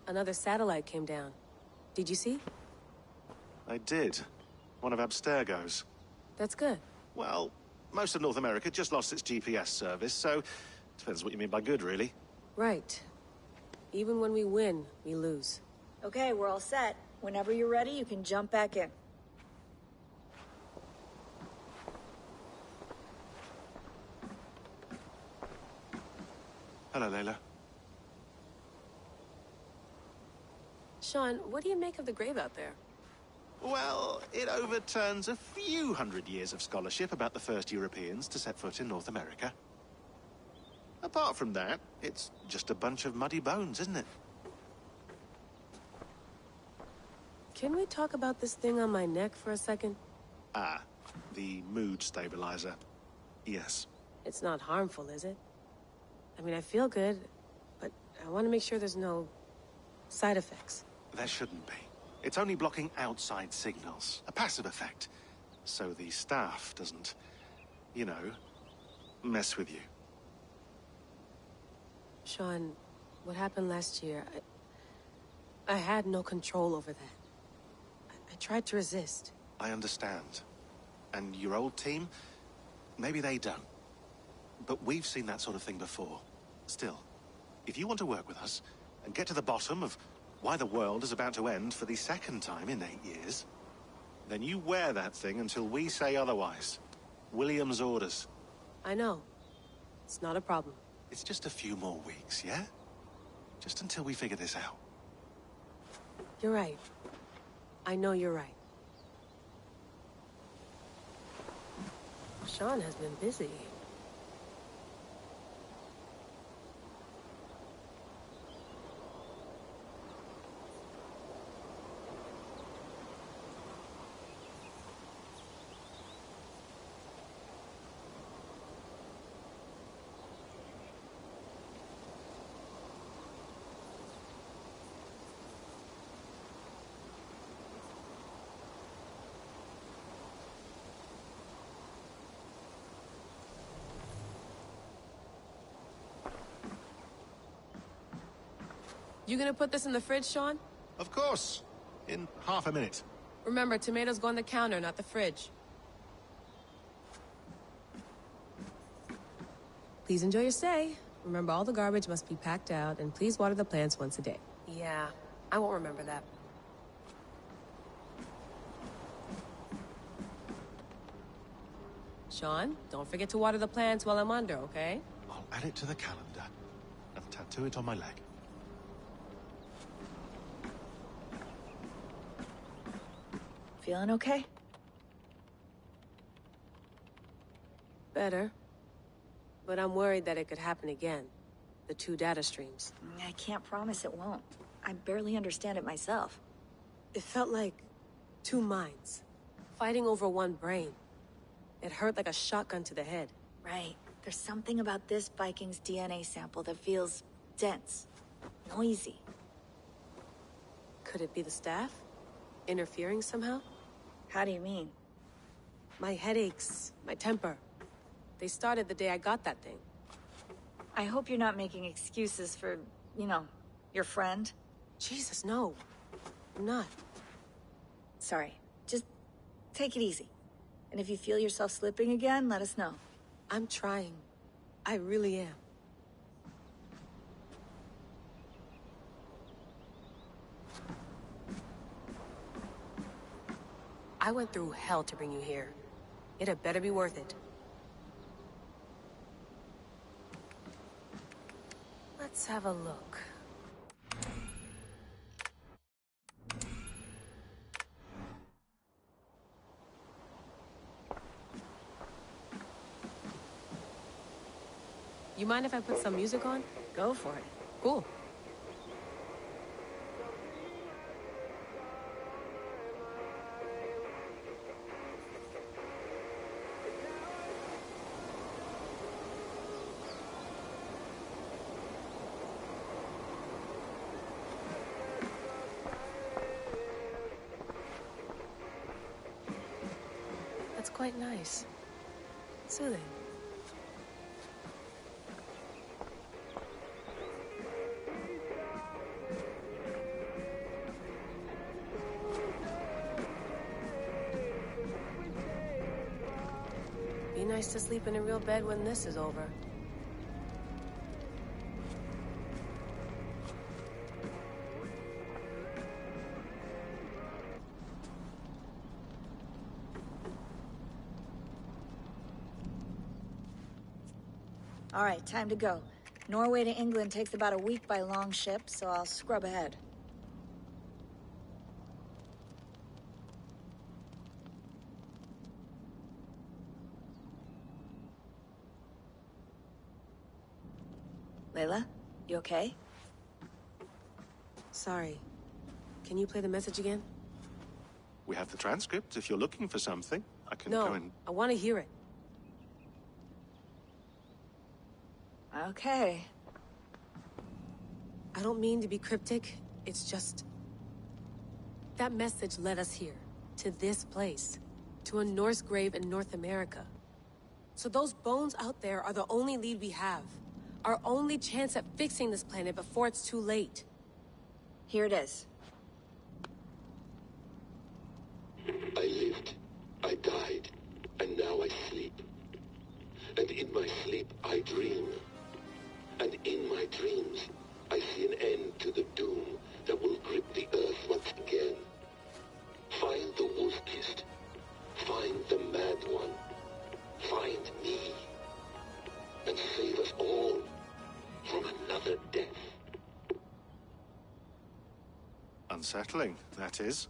Another satellite came down. Did you see? I did. One of Abstergo's. That's good. Well, most of North America just lost its GPS service, so depends what you mean by good, really. Right. Even when we win, we lose. Okay, we're all set. Whenever you're ready, you can jump back in. Hello, Layla. Sean, what do you make of the grave out there? Well, it overturns a few hundred years of scholarship about the first Europeans to set foot in North America. Apart from that, it's just a bunch of muddy bones, isn't it? Can we talk about this thing on my neck for a second? Ah, the mood stabilizer. Yes. It's not harmful, is it? I mean, I feel good, but I want to make sure there's no side effects. There shouldn't be. It's only blocking outside signals, a passive effect. So the staff doesn't, you know, mess with you. Sean, what happened last year, I had no control over that. I tried to resist. I understand. And your old team, maybe they don't. But we've seen that sort of thing before. Still, if you want to work with us and get to the bottom of why the world is about to end for the second time in 8 years, then you wear that thing until we say otherwise. William's orders. I know. It's not a problem. It's just a few more weeks, yeah? Just until we figure this out. You're right. I know you're right. Sean has been busy. You gonna put this in the fridge, Sean? Of course. In half a minute. Remember, tomatoes go on the counter, not the fridge. Please enjoy your stay. Remember, all the garbage must be packed out, and please water the plants once a day. Yeah, I won't remember that. Sean, don't forget to water the plants while I'm under, okay? I'll add it to the calendar and tattoo it on my leg. Feeling okay? Better. But I'm worried that it could happen again. The 2 data streams. I can't promise it won't. I barely understand it myself. It felt like 2 minds, fighting over 1 brain. It hurt like a shotgun to the head. Right. There's something about this Viking's DNA sample that feels dense, noisy. Could it be the staff? Interfering somehow? How do you mean? My headaches, my temper. They started the day I got that thing. I hope you're not making excuses for, you know, your friend. Jesus, no. I'm not. Sorry. Just take it easy. And if you feel yourself slipping again, let us know. I'm trying. I really am. I went through hell to bring you here. It had better be worth it. Let's have a look. You mind if I put some music on? Go for it. Cool. That's quite nice. Soothing. Be nice to sleep in a real bed when this is over. All right, time to go. Norway to England takes about a week by long ship, so I'll scrub ahead. Layla, you okay? Sorry. Can you play the message again? We have the transcript. If you're looking for something, I can No, go and... I want to hear it. Okay. I don't mean to be cryptic. It's just... that message led us here. To this place. To a Norse grave in North America. So those bones out there are the only lead we have. Our only chance at fixing this planet before it's too late. Here it is. I lived, I died, and now I sleep. And in my sleep I dream. And in my dreams I see an end to the doom that will grip the earth once again. Find the wolf-kissed. Find the mad one. Find me. And save us all from another death. Unsettling, that is.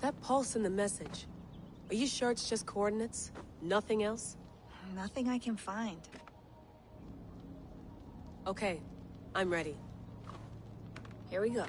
That pulse in the message. Are you sure it's just coordinates? Nothing else? Nothing I can find. Okay, I'm ready. Here we go.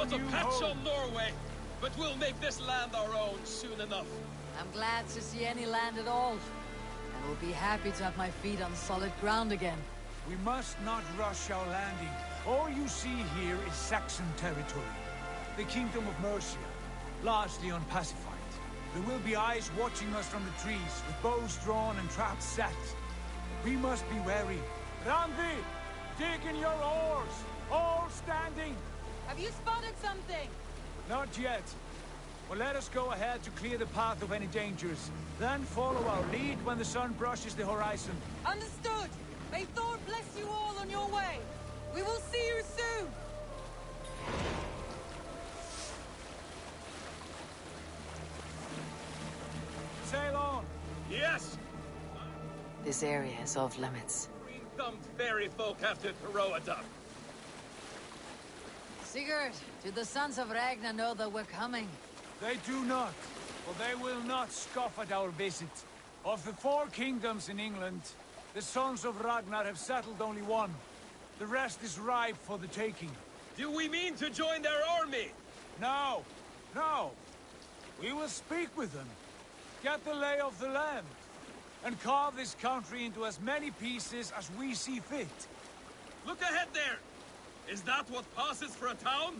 Not a patch on Norway, but we'll make this land our own soon enough. I'm glad to see any land at all. And will be happy to have my feet on solid ground again. We must not rush our landing. All you see here is Saxon territory. The Kingdom of Mercia, largely unpacified. There will be eyes watching us from the trees, with bows drawn and traps set. We must be wary. Randi! Dig in your oars! All standing! Have you spotted something? Not yet. Well, let us go ahead to clear the path of any dangers. Then follow our lead when the sun brushes the horizon. Understood! May Thor bless you all on your way! We will see you soon! Sail on! Yes! This area is off limits. Green-thumbed fairy folk have to throw it up. Sigurd, do the sons of Ragnar know that we're coming? They do not, for they will not scoff at our visit. Of the 4 kingdoms in England, the sons of Ragnar have settled only one. The rest is ripe for the taking. Do we mean to join their army? No, no. We will speak with them, get the lay of the land, and carve this country into as many pieces as we see fit. Look ahead there! Is that what passes for a town?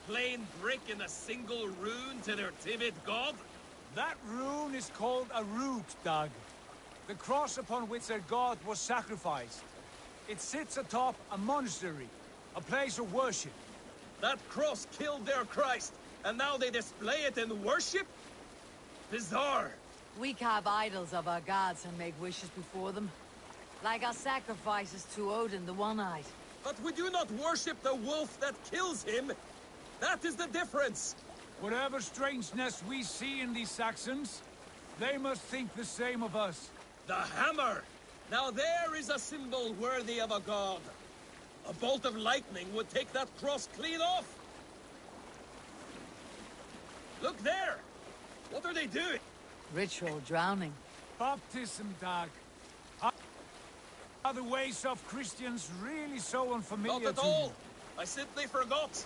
Plain brick in a single rune to their timid god? That rune is called a root, Doug. The cross upon which their god was sacrificed. It sits atop a monastery, a place of worship. That cross killed their Christ, and now they display it in worship? Bizarre. We carve idols of our gods and make wishes before them. Like our sacrifices to Odin, the One-Eyed. But we do not worship the wolf that kills him. That is the difference. Whatever strangeness we see in these Saxons, they must think the same of us. The hammer! Now there is a symbol worthy of a god. A bolt of lightning would take that cross clean off. Look there! What are they doing? Ritual drowning. Baptism, Doug. Are the ways of Christians really so unfamiliar Not at to all. you? I simply forgot.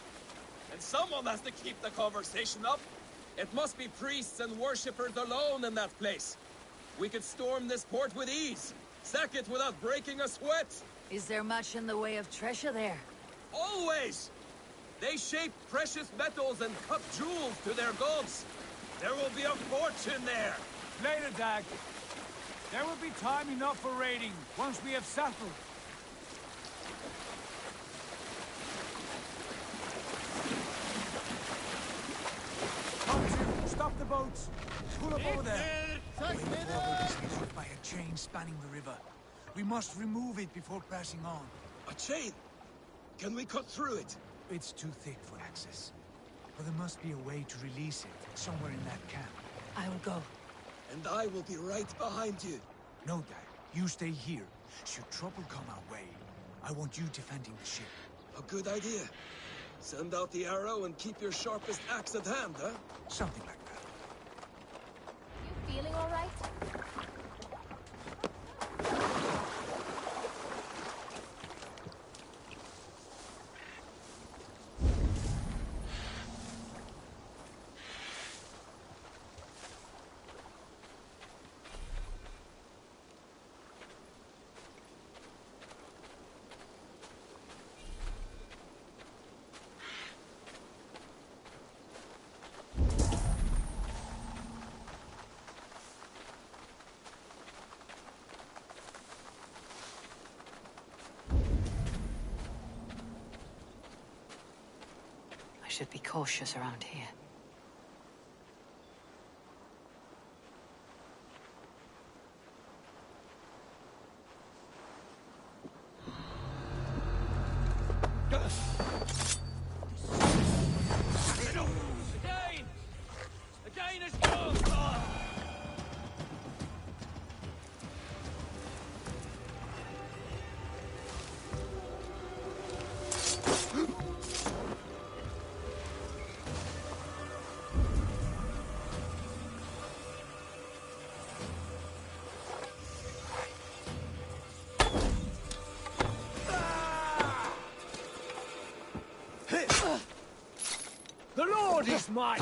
And someone has to keep the conversation up. It must be priests and worshippers alone in that place. We could storm this port with ease. Sack it without breaking a sweat. Is there much in the way of treasure there? Always! They shape precious metals and cut jewels to their gods. There will be a fortune there. Later, Dag. There will be time enough for raiding, once we have settled. Stop the boats! Pull up over there! The rubber is held by a chain spanning the river. We must remove it before pressing on. A chain? Can we cut through it? It's too thick for access. But there must be a way to release it, somewhere in that camp. I will go. And I will be right behind you. No, Dad. You stay here. Should trouble come our way, I want you defending the ship. A good idea. Send out the arrow and keep your sharpest axe at hand, huh? Something like that. You feeling all right? I should be cautious around here. Again is gone! The Lord is my...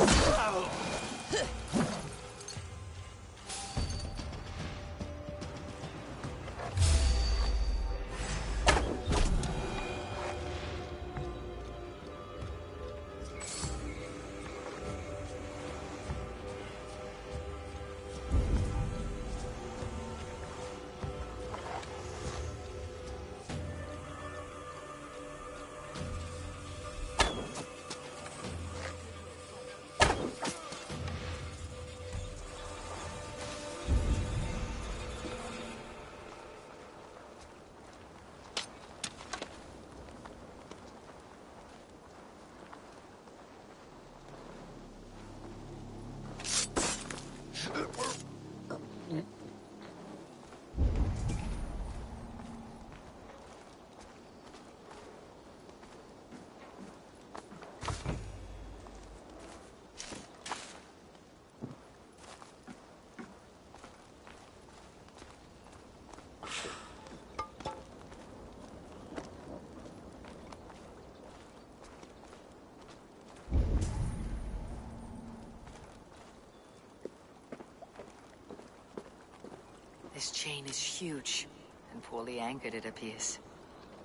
This chain is huge, and poorly anchored it appears.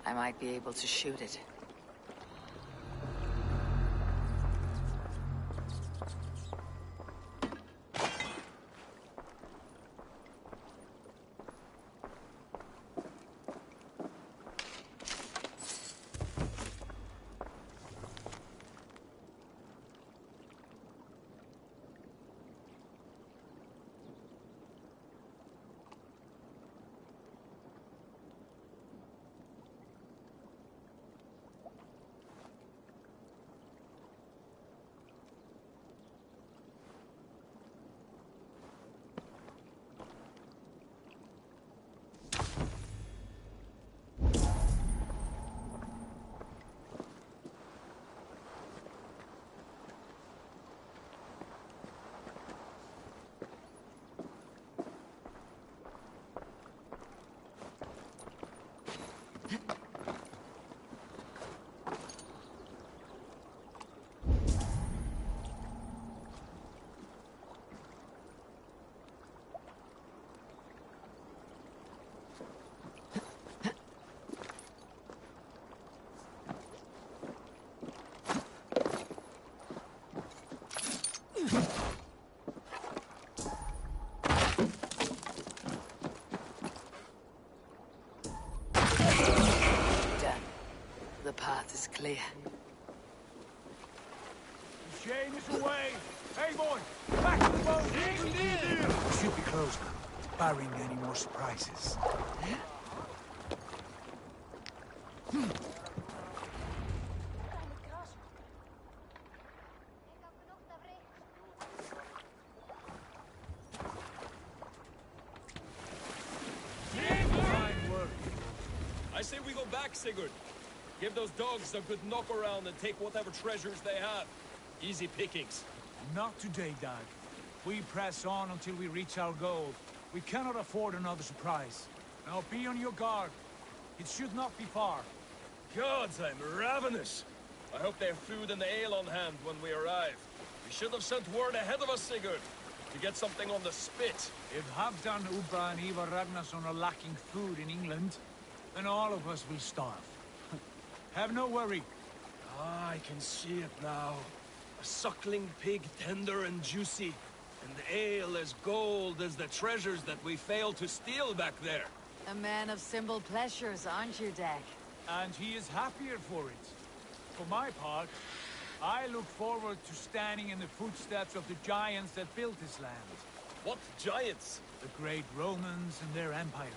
I might be able to shoot it. The path is clear. The chain is away! Hey, boy! Back to the boat! We should be close now, barring any more surprises. I say we go back, Sigurd. Give those dogs a good knock around and take whatever treasures they have. Easy pickings. Not today, Dad. We press on until we reach our goal. We cannot afford another surprise. Now be on your guard. It should not be far. Gods, I'm ravenous. I hope they have food and the ale on hand when we arrive. We should have sent word ahead of us, Sigurd, to get something on the spit. If Halfdan, Ubba, and Ivar Ragnarsson are lacking food in England, then all of us will starve. Have no worry. Ah, I can see it now. A suckling pig, tender and juicy, and ale as gold as the treasures that we failed to steal back there. A man of simple pleasures, aren't you, Dag? And he is happier for it. For my part, I look forward to standing in the footsteps of the giants that built this land. What giants? The great Romans and their empire.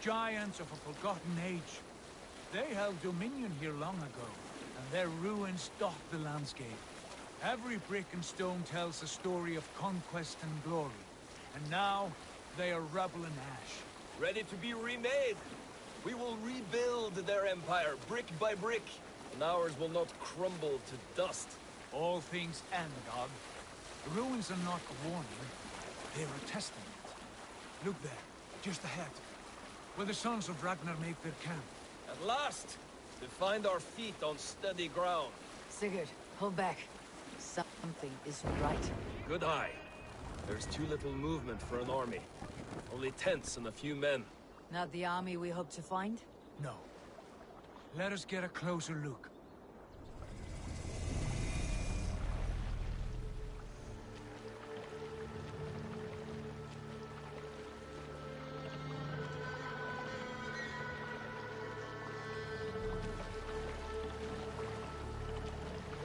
Giants of a forgotten age. They held dominion here long ago, and their ruins dot the landscape. Every brick and stone tells a story of conquest and glory. And now, they are rubble and ash. Ready to be remade. We will rebuild their empire, brick by brick, and ours will not crumble to dust. All things end, Dog. The ruins are not a warning. They're a testament. Look there, just ahead, where the sons of Ragnar make their camp. At last, to find our feet on steady ground. Sigurd, hold back. Something isn't right. Good eye. There's too little movement for an army. Only tents and a few men. Not the army we hope to find? No. Let us get a closer look.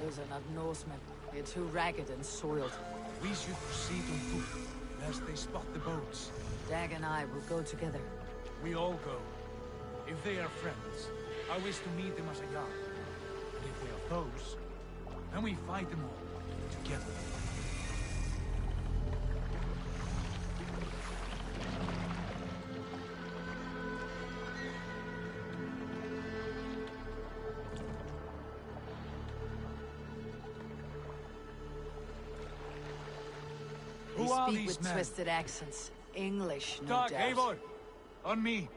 Those are not Norsemen. They're too ragged and soiled. We should proceed on foot, lest they spot the boats. Dag and I will go together. We all go. If they are friends, I wish to meet them as a yard. And if they are foes, then we fight them all, together. They Who are speak these with men? twisted accents. English, no Dag, doubt. Eivor! On me!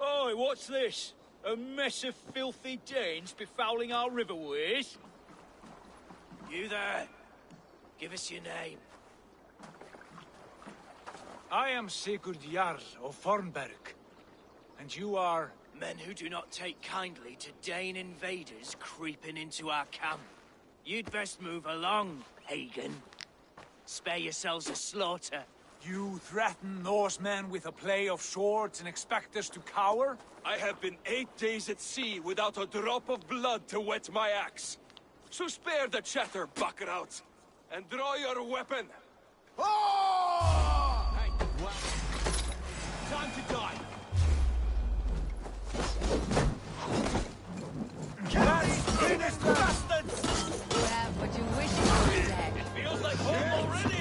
Oi, what's this? A mess of filthy Danes befouling our riverways? You there. Give us your name. I am Sigurd Jarl of Fornberg. And you are... Men who do not take kindly to Dane invaders creeping into our camp. You'd best move along, Hagen. Spare yourselves a slaughter. You threaten Norsemen with a play of swords and expect us to cower? I have been 8 days at sea without a drop of blood to wet my axe. So spare the chatter, buckerouts, and draw your weapon. Oh! Hey, what? Time to die. Finish them! Bastards! You have what you wish for, Dag. It feels like home already!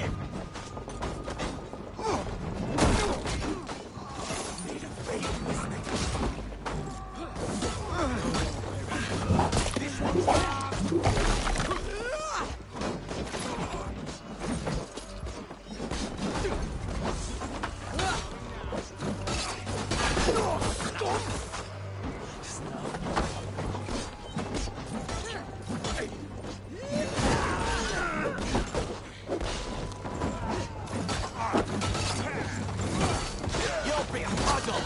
You'll be a puddle!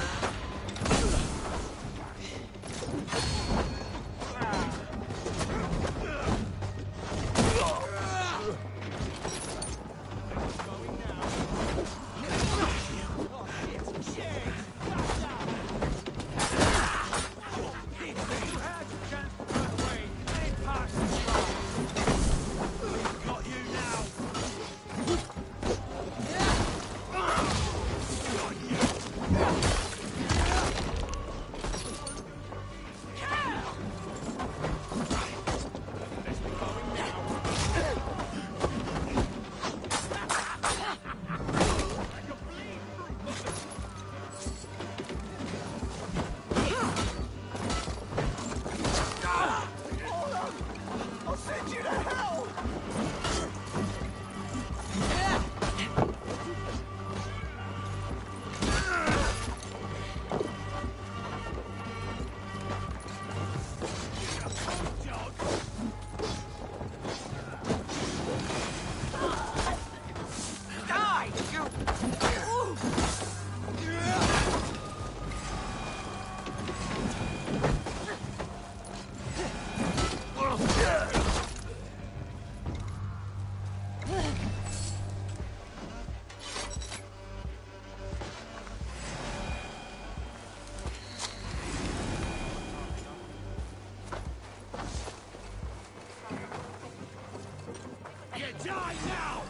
Die now!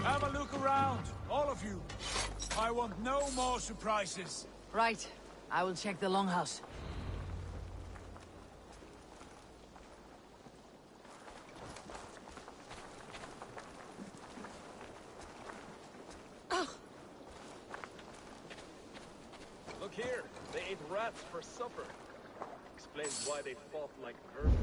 Have a look around, all of you. I want no more surprises. Right. I will check the longhouse. for supper. Explains why they fought like vermin.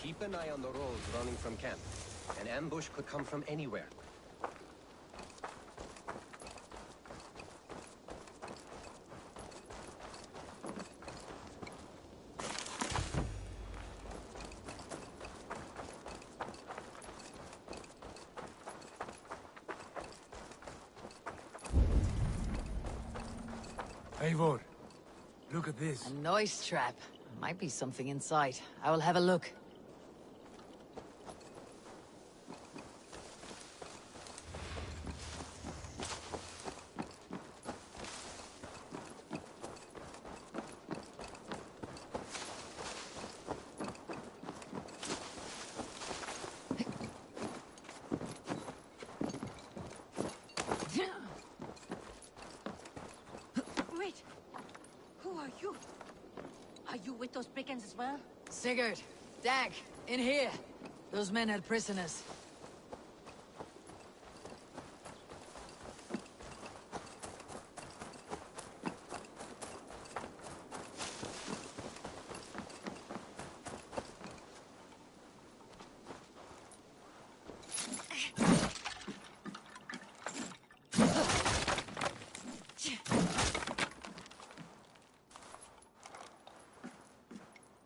Keep an eye on the roads running from camp. An ambush could come from anywhere. Eivor, look at this. A noise trap. Might be something inside. I will have a look. Wait! Who are you? Are you with those brigands as well? Sigurd, Dag, in here. Those men had prisoners.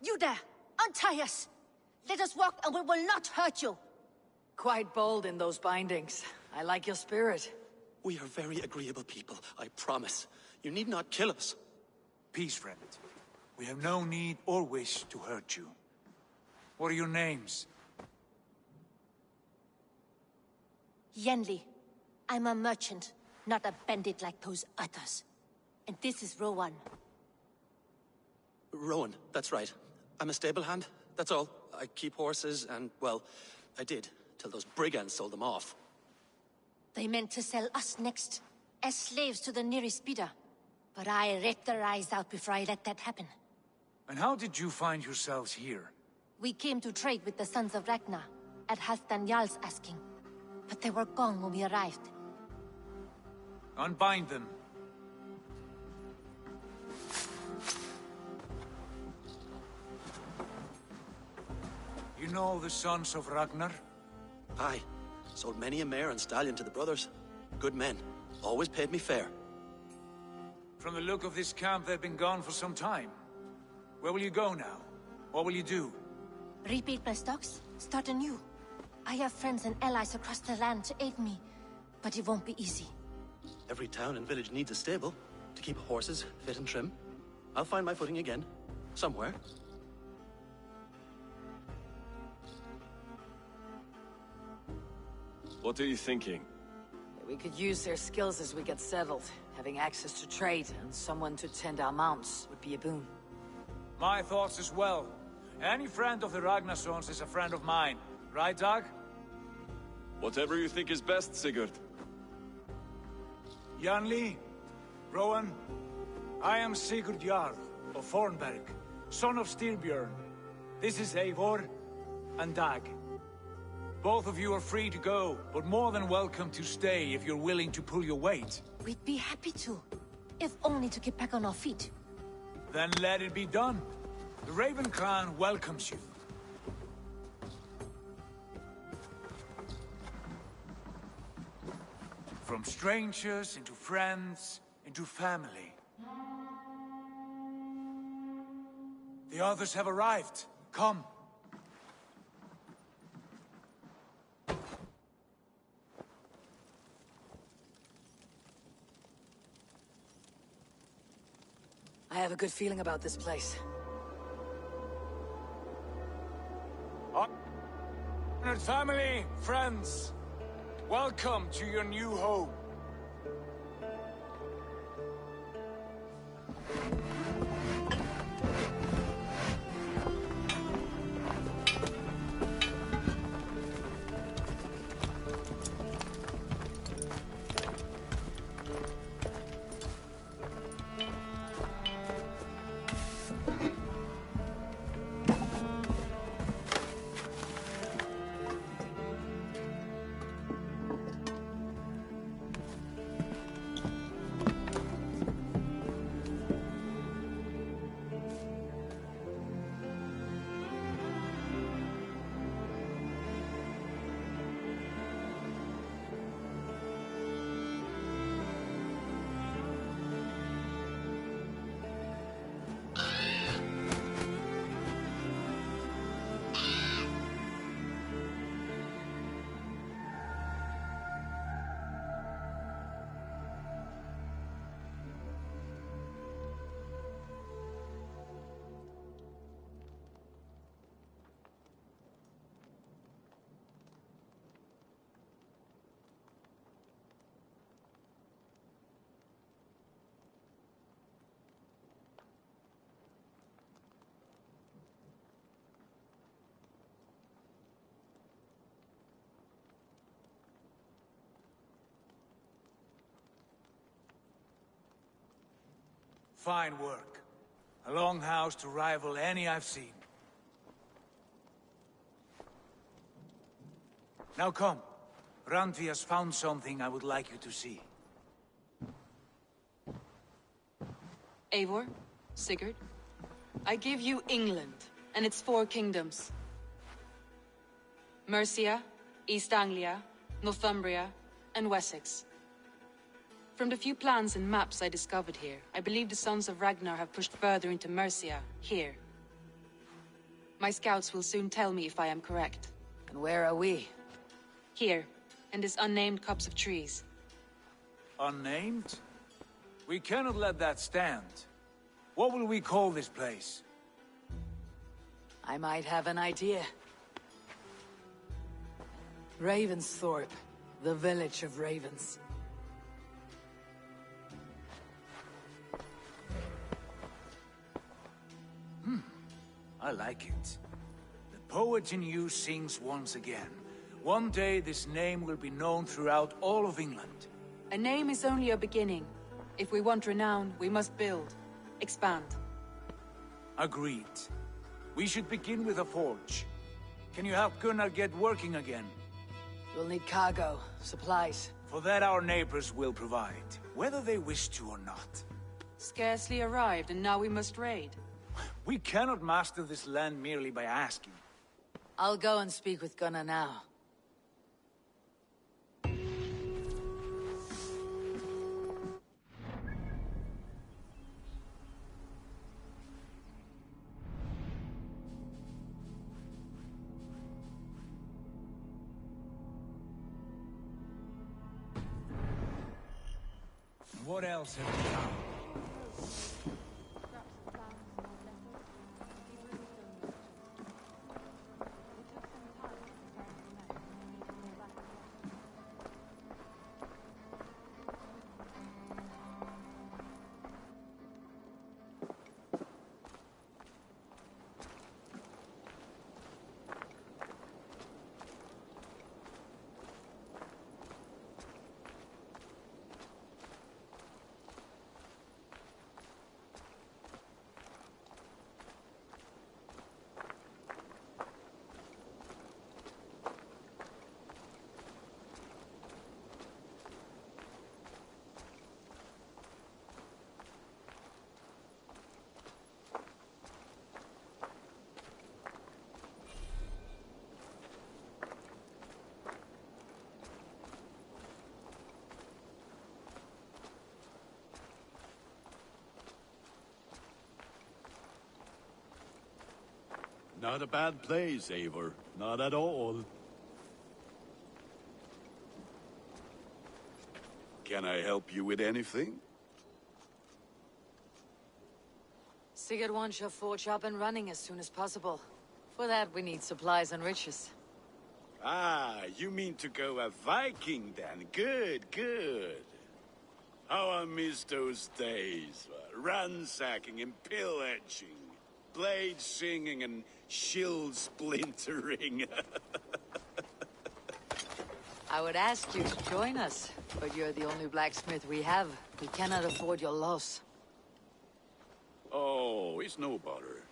You there! Untie us! Let us walk and we will not hurt you! Quite bold in those bindings. I like your spirit. We are very agreeable people, I promise. You need not kill us. Peace, friend. We have no need or wish to hurt you. What are your names? Yenli. I'm a merchant, not a bandit like those others. And this is Rowan. Rowan, that's right. I'm a stable hand, that's all. I keep horses and, well, I did, till those brigands sold them off. They meant to sell us next, as slaves to the nearest bidder. But I ripped their eyes out before I let that happen. And how did you find yourselves here? We came to trade with the Sons of Ragnar, at Halfdan Jarl's asking. But they were gone when we arrived. Unbind them. You know the Sons of Ragnar? Aye. Sold many a mare and stallion to the brothers. Good men. Always paid me fair. From the look of this camp, they've been gone for some time. Where will you go now? What will you do? Rebuild my stocks, start anew. I have friends and allies across the land to aid me, but it won't be easy. Every town and village needs a stable to keep horses fit and trim. I'll find my footing again. Somewhere. What are you thinking? We could use their skills as we get settled. Having access to trade and someone to tend our mounts would be a boon. My thoughts as well. Any friend of the Ragnarsons is a friend of mine. Right, Dag? Whatever you think is best, Sigurd. Janli, Rowan, I am Sigurd Jarl of Fornberg, son of Styrbjörn. This is Eivor and Dag. Both of you are free to go, but more than welcome to stay if you're willing to pull your weight. We'd be happy to, if only to get back on our feet. Then let it be done. The Raven clan welcomes you. From strangers into friends, into family. The others have arrived. Come. I have a good feeling about this place. Honored family, friends, welcome to your new home. Fine work. A longhouse to rival any I've seen. Now come. Randvi has found something I would like you to see. Eivor, Sigurd, I give you England and its 4 kingdoms. Mercia, East Anglia, Northumbria, and Wessex. From the few plans and maps I discovered here, I believe the Sons of Ragnar have pushed further into Mercia, here. My scouts will soon tell me if I am correct. And where are we? Here, in this unnamed copse of trees. Unnamed? We cannot let that stand. What will we call this place? I might have an idea. Ravensthorpe, the village of ravens. I like it. The poet in you sings once again. One day this name will be known throughout all of England. A name is only a beginning. If we want renown, we must build. Expand. Agreed. We should begin with a forge. Can you help Gunnar get working again? We'll need cargo, supplies. For that our neighbors will provide, whether they wish to or not. Scarcely arrived, and now we must raid. We cannot master this land merely by asking. I'll go and speak with Gunnar now. What else have we found? Not a bad place, Eivor. Not at all. Can I help you with anything? Sigurd wants your forge up and running as soon as possible. For that, we need supplies and riches. Ah, you mean to go a Viking then? Good, good. How I miss those days. Ransacking and pillaging. Blade singing and shield splintering. I would ask you to join us, but you're the only blacksmith we have. We cannot afford your loss. Oh, it's no bother.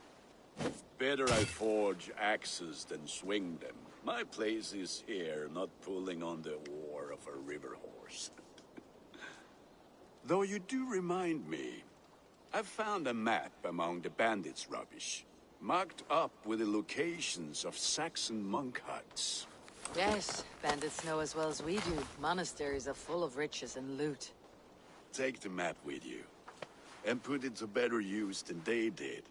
Better I forge axes than swing them. My place is here, not pulling on the war of a river horse. Though you do remind me, I've found a map among the bandits' rubbish, marked up with the locations of Saxon monk huts. Yes, bandits know as well as we do. Monasteries are full of riches and loot. Take the map with you, and put it to better use than they did.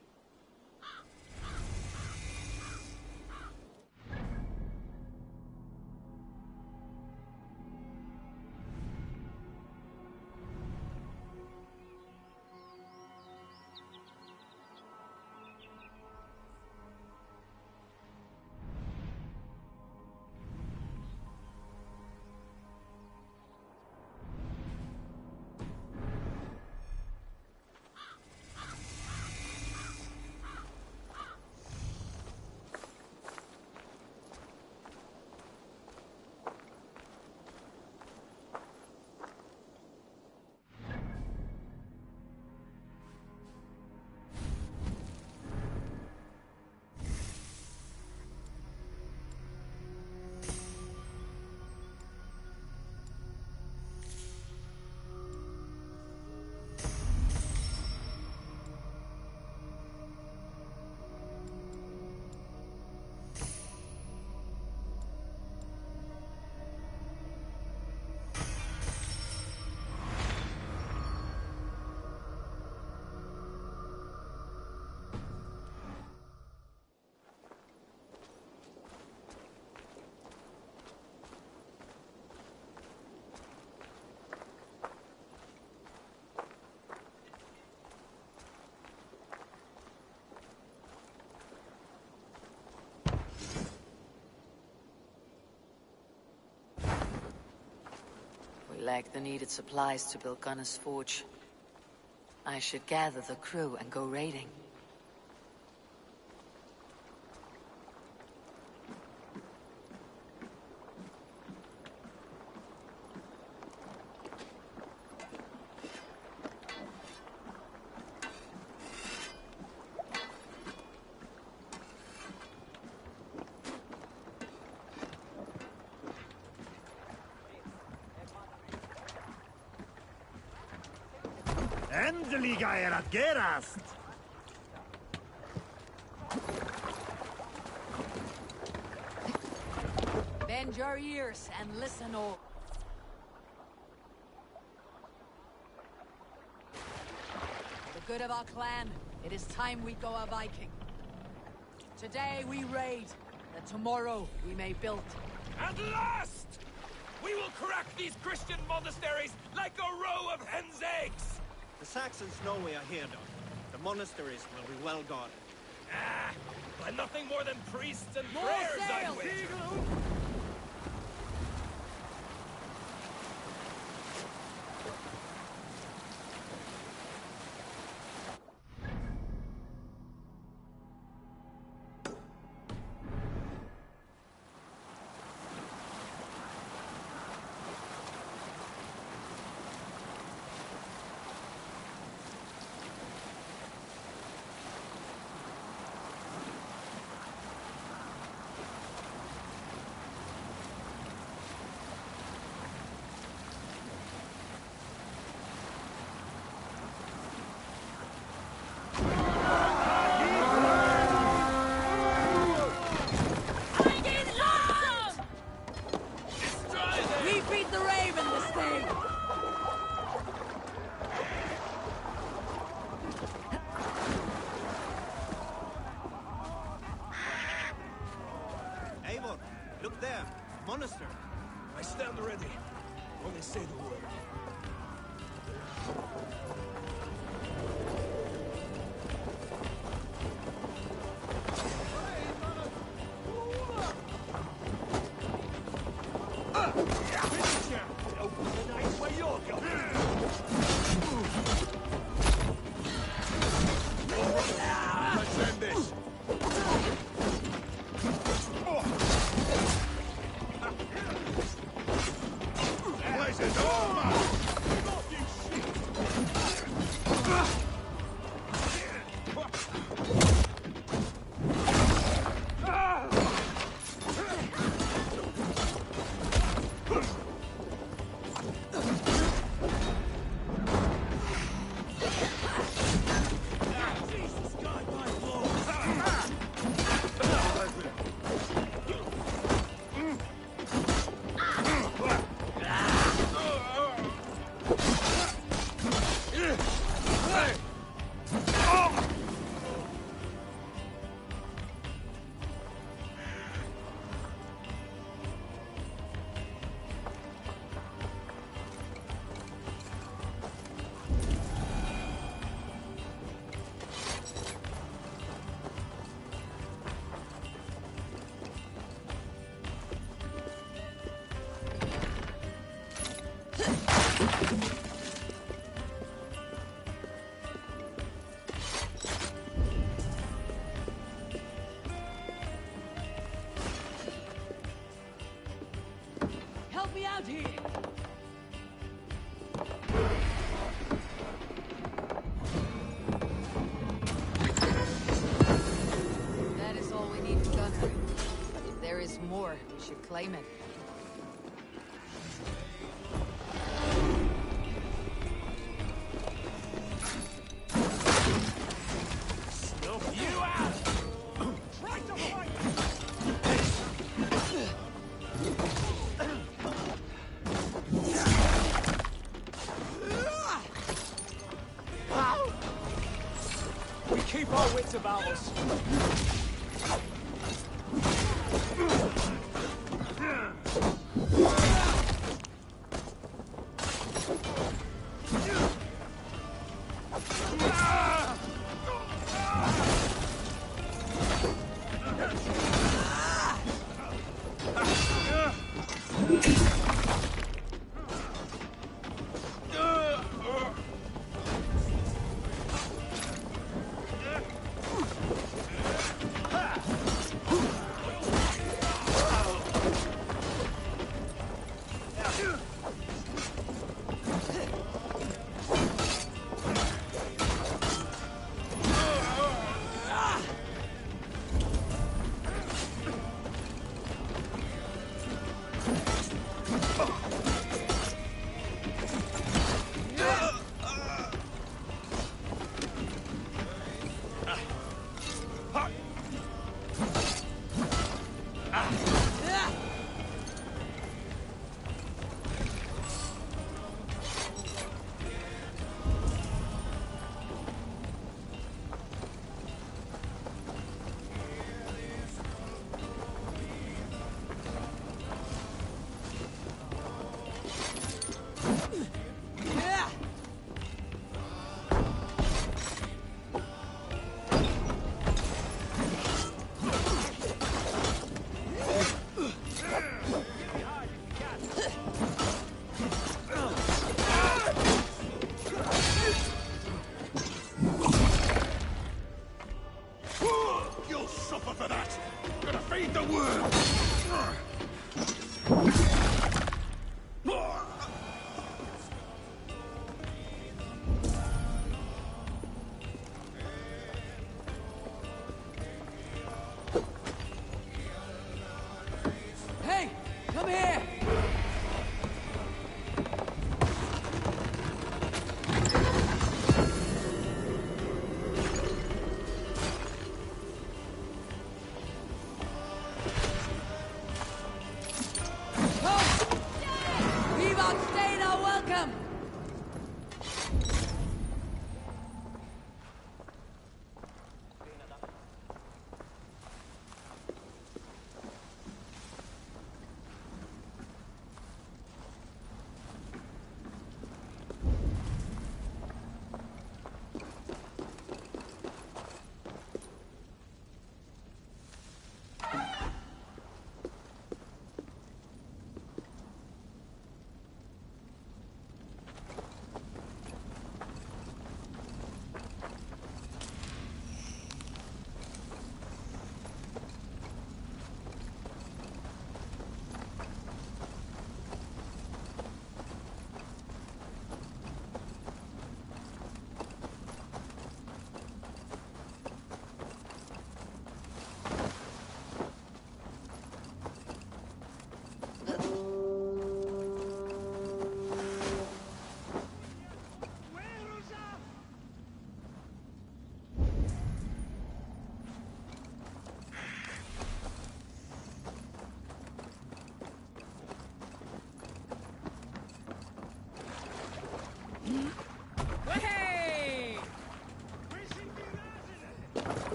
We lack the needed supplies to build Gunner's Forge. I should gather the crew and go raiding. Endelig er at gerast! Bend your ears and listen all. For the good of our clan, it is time we go a Viking. Today we raid, that tomorrow we may build. At last! We will crack these Christian monasteries like a row of hen's eggs! The Saxons know we are here, Doc. The monasteries will be well guarded. Ah! By nothing more than priests and More prayers, I sail! wait! Look there, monastery. I stand ready. Only say the word. Let's end this. Places all mine. Help me out here! That is all we need, Gunner. If there is more, we should claim it. Snuff you out! Try to fight! We keep our wits about us. You'll suffer for that! Gonna feed the worm! Hey! Come here! We've outstayed our welcome!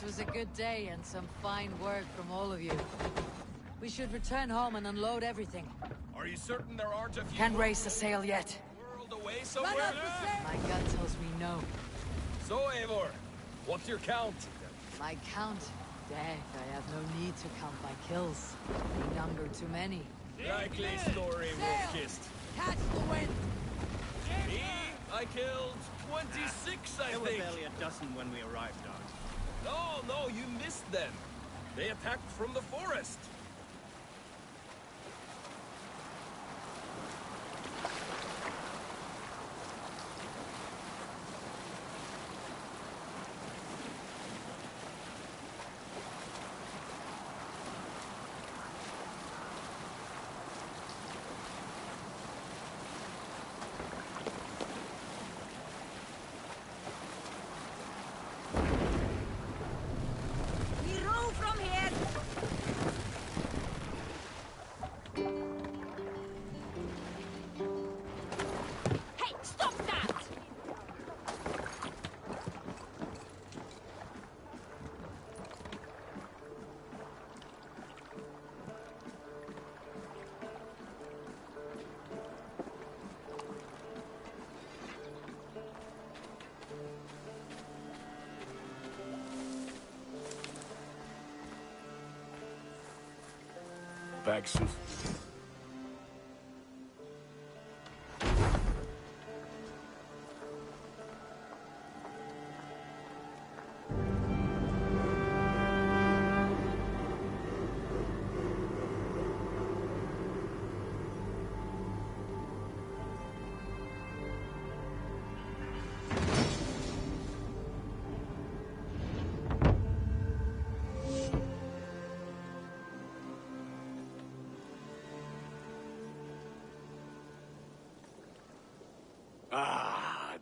was a good day and some fine work from all of you. We should return home and unload everything. Are you certain there aren't a few... Can't raise the sail yet. ...world away somewhere? My gut tells me no. So, Eivor, what's your count? My count? Dang, I have no need to count my kills. They number too many. Likely story, Wolf-Kissed. Catch the wind! Me? I killed 26, I think. There were barely a dozen when we arrived, Dog. No, you missed them. They attacked from the forest. Baxter.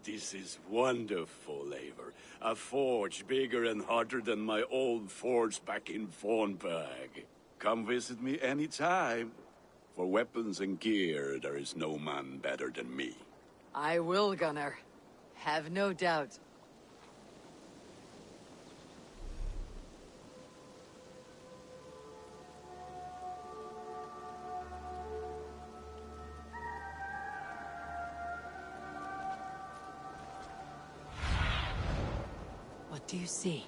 This is wonderful, Eivor. A forge bigger and harder than my old forge back in Fornburg. Come visit me anytime. For weapons and gear, there is no man better than me. I will, Gunnar. Have no doubt. What do you see?